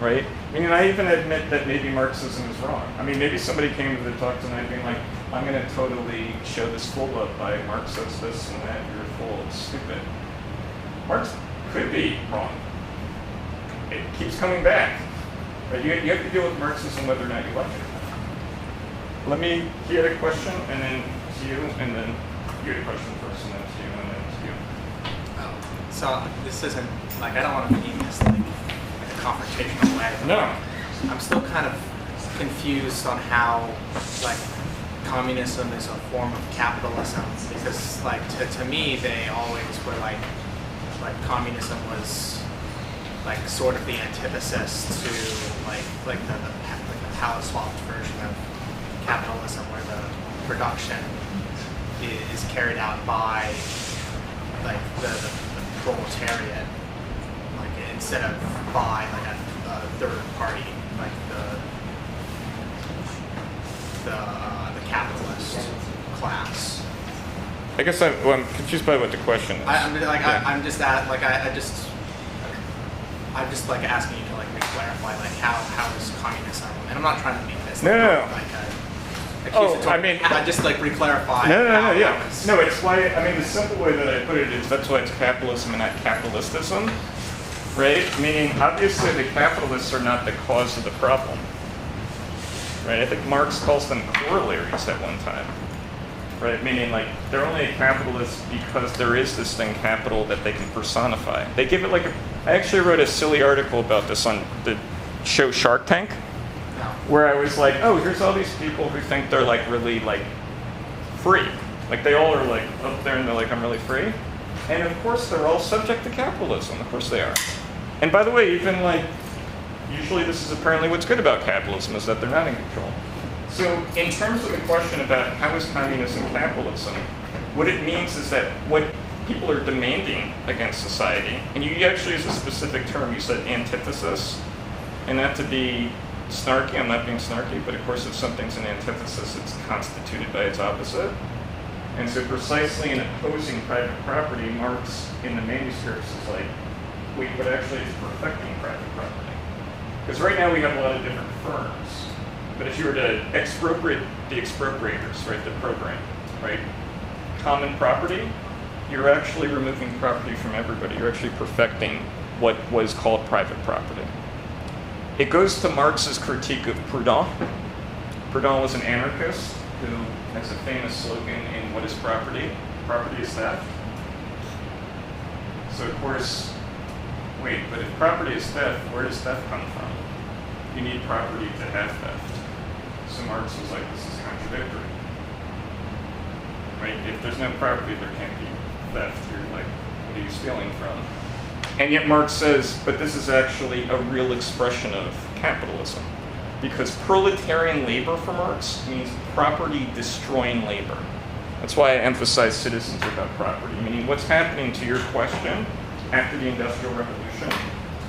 A: right? I mean, I even admit that maybe Marxism is wrong. I mean, maybe somebody came to the talk tonight being like, I'm going to totally show this full up by Marx says this and that, you're full, it's stupid. Marx could be wrong. It keeps coming back. But you have to deal with Marxism whether or not you like it. Let me hear a question, and then to you, and then you had a question first, and then to you, and then to you.
D: So this isn't, like, I don't want to be this, like a confrontational way.
A: No.
D: I'm still kind of confused on how, like, communism is a form of capitalism, because, like, to me, they always were like communism was like sort of the antithesis to like the power swapped version of capitalism, where the production is carried out by like the proletariat, like instead of by like a third party, like the capitalist class.
A: I guess I'm confused by what the question is.
D: I'm just like asking you to like re-clarify like how is communism, and I'm not trying to make this I just like re-clarify.
A: No, it's why, I mean, the simple way that I put it is that's why it's capitalism and not capitalistism, right? Meaning, obviously, the capitalists are not the cause of the problem, right? I think Marx calls them corollaries at one time, right? Meaning, like, they're only a capitalist because there is this thing, capital, that they can personify. They give it like I actually wrote a silly article about this on the show Shark Tank, where I was like, oh, here's all these people who think they're like really like free. Like they all are like up there and they're like, I'm really free. And of course they're all subject to capitalism. Of course they are. And by the way, even like, usually this is apparently what's good about capitalism is that they're not in control. So in terms of the question about how is communism capitalism, what it means is that what people are demanding against society, and you actually use a specific term, you said antithesis, and not to be snarky, I'm not being snarky, but of course if something's an antithesis, it's constituted by its opposite. And so precisely in opposing private property, Marx in the manuscripts is like, wait, but actually it's perfecting private property. Because right now we have a lot of different firms, but if you were to expropriate the expropriators, right, the program, right, common property, you're actually removing property from everybody. You're actually perfecting what was called private property. It goes to Marx's critique of Proudhon. Proudhon was an anarchist who has a famous slogan in What is Property? Property is theft. So of course, wait, but if property is theft, where does theft come from? You need property to have theft. So Marx was like, this is contradictory. Right? If there's no property, there can't be theft. You're like, what are you stealing from? And yet Marx says, but this is actually a real expression of capitalism. Because proletarian labor for Marx means property destroying labor. That's why I emphasize citizens without property. Meaning what's happening to your question after the Industrial Revolution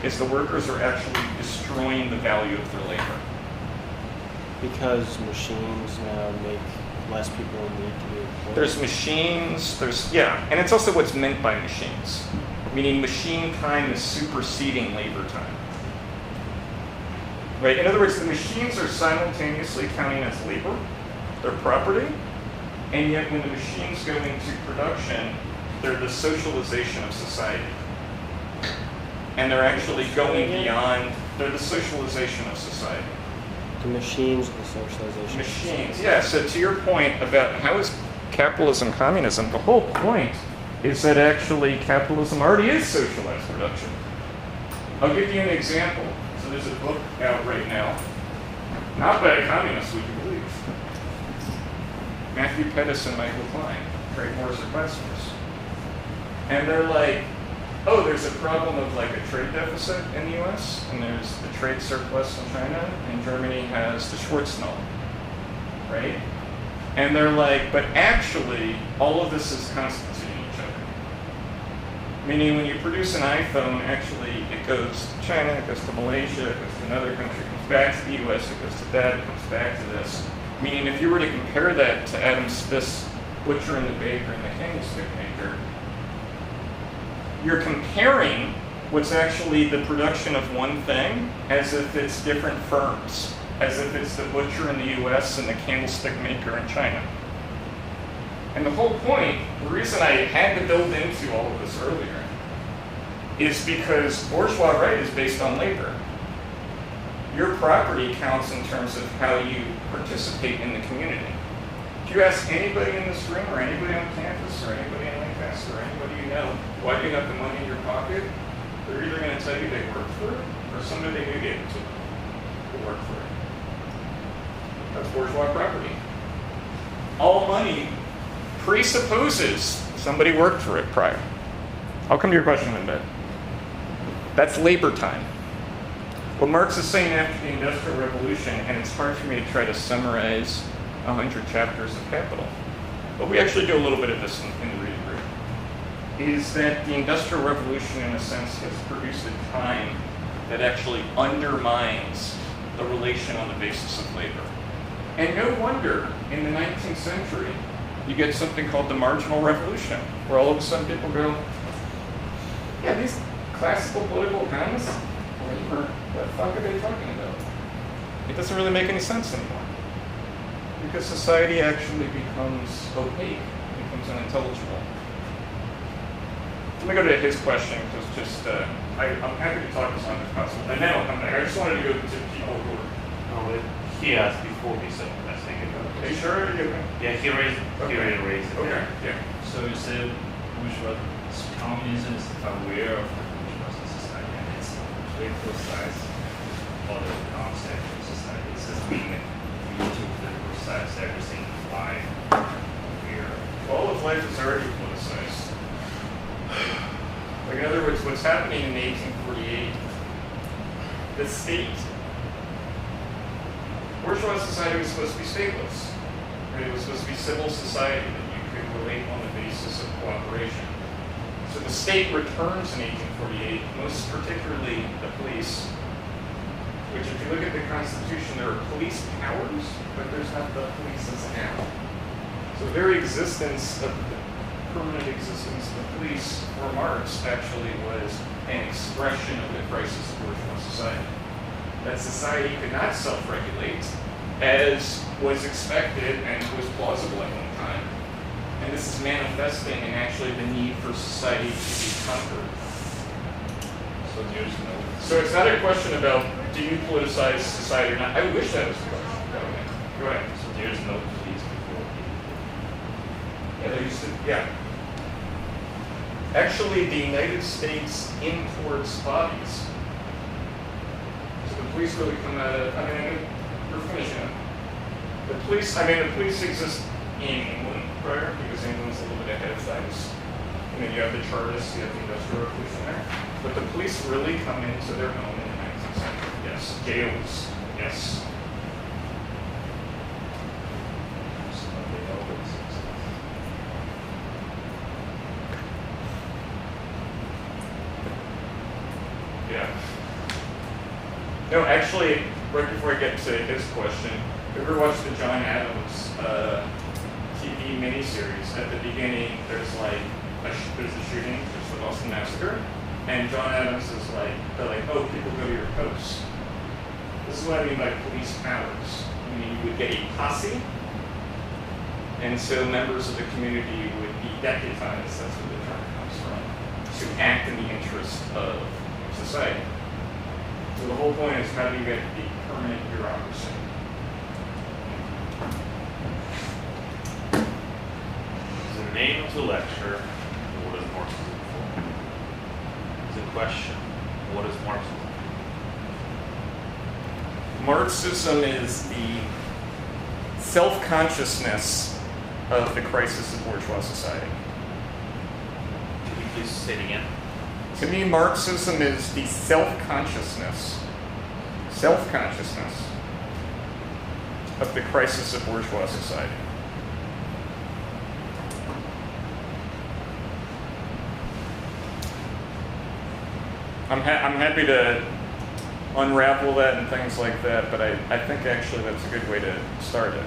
A: is the workers are actually destroying the value of their labor.
B: Because machines now make less people need to be employed.
A: There's machines, and it's also what's meant by machines. Meaning machine time is superseding labor time. Right? In other words, the machines are simultaneously counting as labor, their property, and yet when the machines go into production, they're the socialization of society. And they're actually going beyond, they're the socialization of society.
B: The machines, the socialization.
A: Machines, yeah. So to your point about how is capitalism communism, the whole point is that actually capitalism already is socialized production. I'll give you an example. So there's a book out right now, not by a communist, would you believe? Matthew Pettis and Michael Klein, Trade Wars or Class Wars. And they're like, oh, there's a problem of like a trade deficit in the US, and there's the trade surplus in China, and Germany has the Schwarznull, right? And they're like, but actually, all of this is constituting each other. Meaning when you produce an iPhone, actually it goes to China, it goes to Malaysia, it goes to another country, it comes back to the US, it goes to that, it comes back to this. Meaning if you were to compare that to Adam Smith's butcher and the baker and the candlestick maker, you're comparing what's actually the production of one thing as if it's different firms, as if it's the butcher in the US and the candlestick maker in China. And the whole point, the reason I had to build into all of this earlier, is because bourgeois right is based on labor. Your property counts in terms of how you participate in the community. If you ask anybody in this room or anybody on campus or anybody in Lancaster or anybody you know, why do you have the money in your pocket? They're either going to tell you they worked for it or somebody they knew gave it to them who worked for it. That's bourgeois property. All money presupposes somebody worked for it prior. I'll come to your question in a bit. That's labor time. What Marx is saying after the Industrial Revolution, and it's hard for me to try to summarize 100 chapters of Capital, but we actually do a little bit of this in the reading group, is that the Industrial Revolution, in a sense, has produced a time that actually undermines the relation on the basis of labor. And no wonder, in the 19th century, you get something called the marginal revolution, where all of a sudden people go, yeah, these classical political economists, labor, what the fuck are they talking about? It doesn't really make any sense anymore. Because society actually becomes opaque, becomes unintelligible. Let me go to his question, because just, I'm happy to talk as long as possible. And then I'll come back. I just wanted to go to people who are...
F: No, he asked before me, so I think it was.
A: Are you sure?
F: Yeah, he raised it.
A: Okay, yeah.
C: So you said bourgeois communism is aware of the bourgeois society and it's criticized other concepts of society. It doesn't mean that you need to criticize everything in life aware.
A: All of life is already politicized. Like, in other words, what's happening in 1848, the state, bourgeois society was supposed to be stateless. Right? It was supposed to be civil society that you could relate on the basis of cooperation. So the state returns in 1848, most particularly the police, which if you look at the Constitution, there are police powers, but there's not the police as now. So the very existence of the permanent existence of the police for Marx actually was an expression of the crisis of bourgeois society. That society could not self-regulate, as was expected and was plausible at one time. And this is manifesting in actually the need for society to be conquered. So it's not a question about do you politicize society or not. I wish that was the question. Go ahead.
C: So there's no police before.
A: Yeah, there used to, yeah. Actually, the United States imports bodies. So the police really come out of, we're finishing up. The police exist in England prior, because England's a little bit ahead of things. And then you have the Chartists, you have the Industrial Revolution there. But the police really come into their own in the 19th century. Yes. Jails. Yes. Yeah. No, actually, right before I get to his question, have you ever watched the John Adams TV miniseries? At the beginning, there's a shooting, there's the Boston Massacre, and John Adams is they're like, oh, people go to your posts. This is what I mean by police powers. I mean, you would get a posse, and so members of the community would be deputized, that's where the term comes from, to act in the interest of society. So the whole point is, how do you get the permanent bureaucracy?
F: The name of the lecture, what is Marxism for? The question, what is Marxism?
A: Marxism is the self-consciousness of the crisis of bourgeois society.
F: Could you please say it again?
A: To me, Marxism is the self-consciousness of the crisis of bourgeois society. I'm happy to unravel that and things like that, but I think actually that's a good way to start it.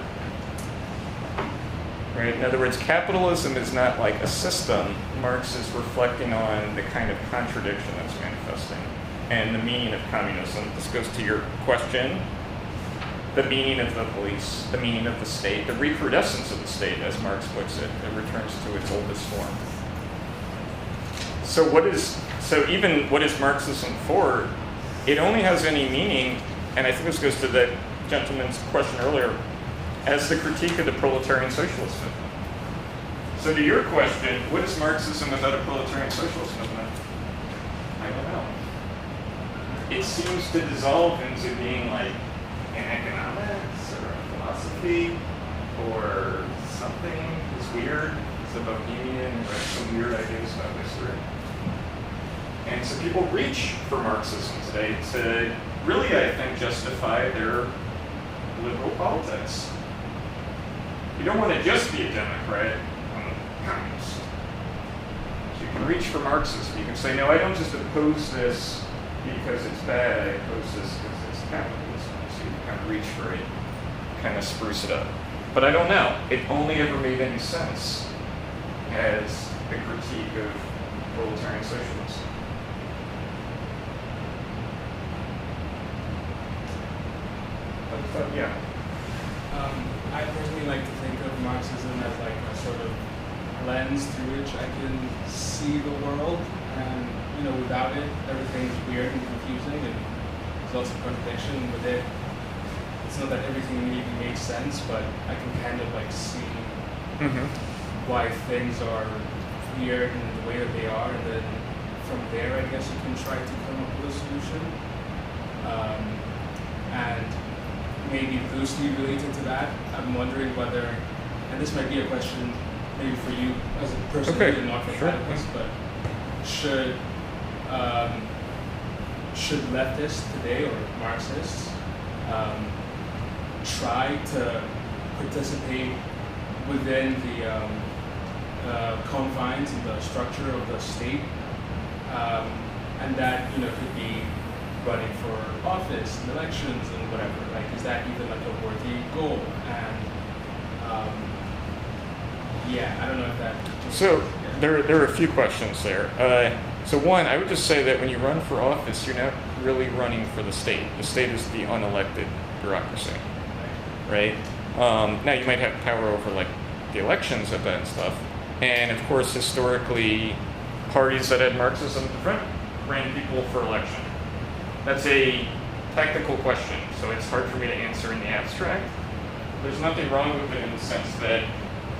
A: right? In other words, capitalism is not like a system. Marx is reflecting on the kind of contradiction that's manifesting and the meaning of communism. This goes to your question. The meaning of the police, the meaning of the state, the recrudescence of the state, as Marx puts it. It returns to its oldest form. So even what is Marxism for? It only has any meaning, and I think this goes to the gentleman's question earlier, as the critique of the proletarian socialist movement. So to your question, what is Marxism about a proletarian socialist movement? I don't know. It seems to dissolve into being like an economics or a philosophy or something. It's weird. It's a bohemian, right? Some weird ideas about history. And so people reach for Marxism today to really, I think, justify their liberal politics. You don't want to just be a Democrat, I'm a communist. So you can reach for Marxism. You can say, no, I don't just oppose this because it's bad, I oppose this because it's capitalism. So you can kind of reach for it, kind of spruce it up. But I don't know. It only ever made any sense as a critique of proletarian socialism. But yeah.
E: I personally like to think of Marxism as like a sort of lens through which I can see the world, and without it, everything's weird and confusing, and there's lots of contradiction with it. It's not that everything immediately makes sense, but I can kind of like see why things are weird in the way that they are, and then from there, I guess you can try to come up with a solution. And maybe loosely related to that, I'm wondering whether, and this might be a question maybe for you as a person who not for Platypus, but should leftists today or Marxists try to participate within the confines and the structure of the state, and that could be running for office and elections and whatever. Like, is that even like a worthy goal? And I don't know if that.
A: So there are a few questions there. So one, I would just say that when you run for office, you're not really running for the state. The state is the unelected bureaucracy, right? Now you might have power over like the elections of that and stuff. And of course, historically, parties that had Marxism at the front ran people for election. That's a technical question, so it's hard for me to answer in the abstract. There's nothing wrong with it in the sense that,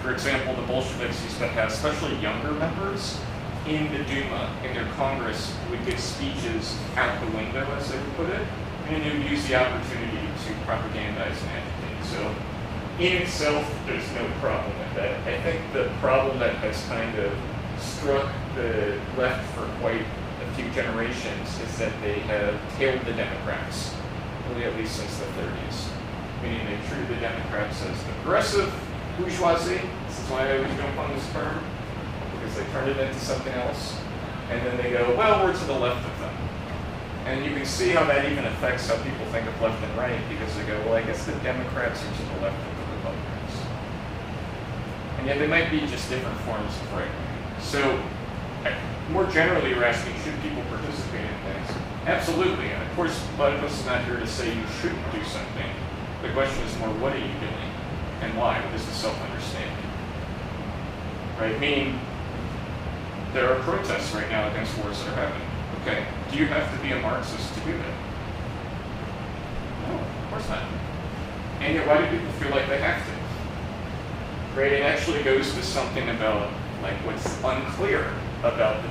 A: for example, the Bolsheviks used to have, especially younger members, in the Duma, in their Congress, would give speeches out the window, as they would put it, and they would use the opportunity to propagandize and agitate. So, in itself, there's no problem with that. I think the problem that has kind of struck the left for quite a few generations is that they have tailed the Democrats, really at least since the 30s. Meaning they treated the Democrats as the progressive bourgeoisie. This is why I always jump on this term, because they turned it into something else. And then they go, well, we're to the left of them. And you can see how that even affects how people think of left and right, because they go, well, I guess the Democrats are to the left of the Republicans. And yet they might be just different forms of right. So, more generally, you're asking, should people participate in things? Absolutely. And of course, Platypus is not here to say you shouldn't do something. The question is more, what are you doing? And why? What is the self-understanding? Right? Meaning, there are protests right now against wars that are happening. Okay. Do you have to be a Marxist to do that? No, of course not. And yet, why do people feel like they have to? Right? It actually goes to something about like what's unclear about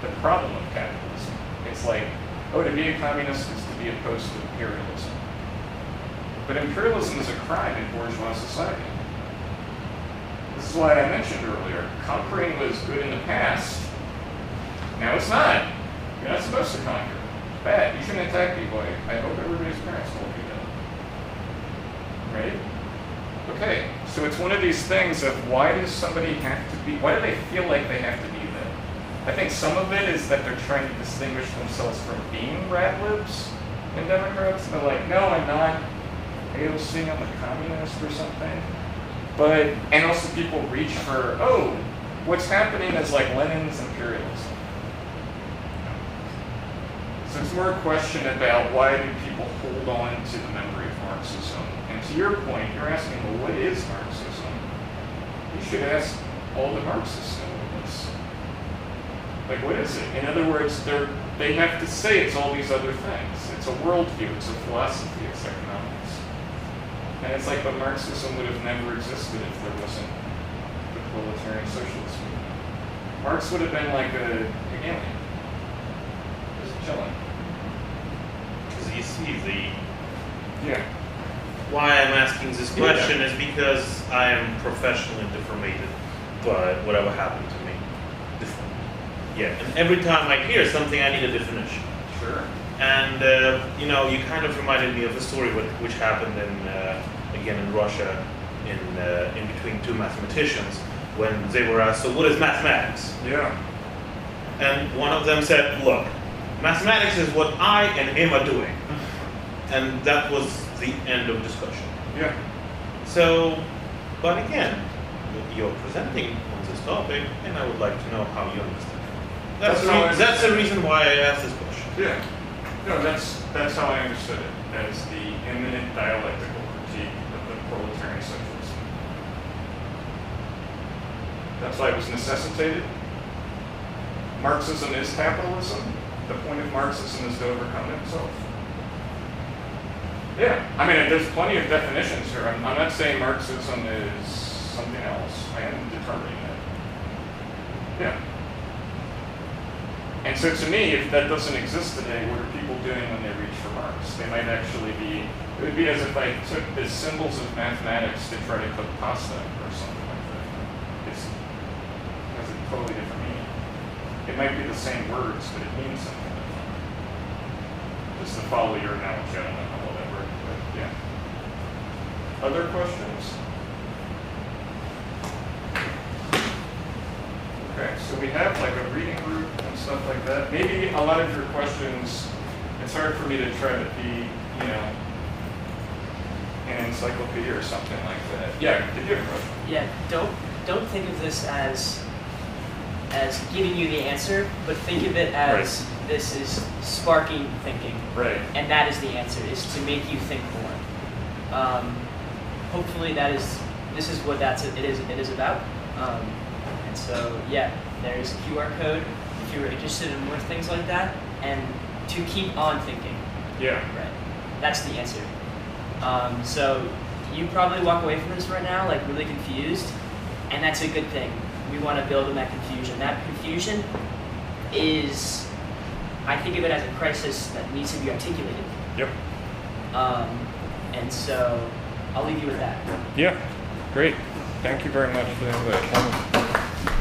A: the problem of capitalism. It's like, oh, to be a communist is to be opposed to imperialism. But imperialism is a crime in bourgeois society. This is why I mentioned earlier, conquering was good in the past. Now it's not. You're not supposed to conquer. It's bad. You shouldn't attack people. I hope everybody's parents told you that. Right? Okay, so it's one of these things of why does somebody have to be, why do they feel like they have to be that? I think some of it is that they're trying to distinguish themselves from being rad libs and Democrats. And they're like, no, I'm not AOC, I'm a communist or something. and also people reach for, oh, what's happening is like Lenin's imperialism. So it's more a question about why do people hold on to the memory of Marxism. And to your point, you're asking, well, what is Marxism? You should ask all the Marxists know this. Like, what is it? In other words, they have to say it's all these other things. It's a worldview, it's a philosophy, it's economics. And it's like, but Marxism would have never existed if there wasn't the proletarian socialist movement. Marx would have been like a Hegelian, just chilling.
F: Because you see,
A: Yeah.
F: why I'm asking this question is because I am professionally deformated by whatever happened to me. Yeah, and every time I hear something, I need a definition.
A: Sure.
F: And you kind of reminded me of a story which happened again in Russia, in between two mathematicians, when they were asked, "So what is mathematics?"
A: Yeah.
F: And one of them said, "Look, mathematics is what I and him are doing," and that was the end of discussion.
A: Yeah.
F: So, but again, you're presenting on this topic, and I would like to know how you understand. That's the reason why I asked this question.
A: Yeah. No, that's how I understood it, as the imminent dialectical critique of the proletarian socialism. That's why it was necessitated. Marxism is capitalism. The point of Marxism is to overcome itself. Yeah, I mean, there's plenty of definitions here. I'm not saying Marxism is something else. I am determining that. Yeah. And so to me, if that doesn't exist today, what are people doing when they reach for Marx? They might actually be, it would be as if I took the symbols of mathematics to try to cook pasta or something like that. It has a totally different meaning. It might be the same words, but it means something different. Just to follow your analogy, I don't know how well that worked, but yeah. Other questions? Okay, so we have like a reading group and stuff like that. Maybe a lot of your questions, it's hard for me to try to be, an encyclopedia or something like that. Yeah, did you have a question?
H: Yeah, don't think of this as giving you the answer, but think of it as this is sparking thinking.
A: Right.
H: And that is the answer, is to make you think more. Hopefully this is what it is about. And so, yeah, there's a QR code if you're interested in more things like that, and to keep on thinking.
A: Yeah.
H: Right. That's the answer. So you probably walk away from this right now like really confused, and that's a good thing. We want to build on that confusion. That confusion is, I think of it as a crisis that needs to be articulated.
A: Yep.
H: And so I'll leave you with that.
A: Yeah, great. Thank you very much for the invitation.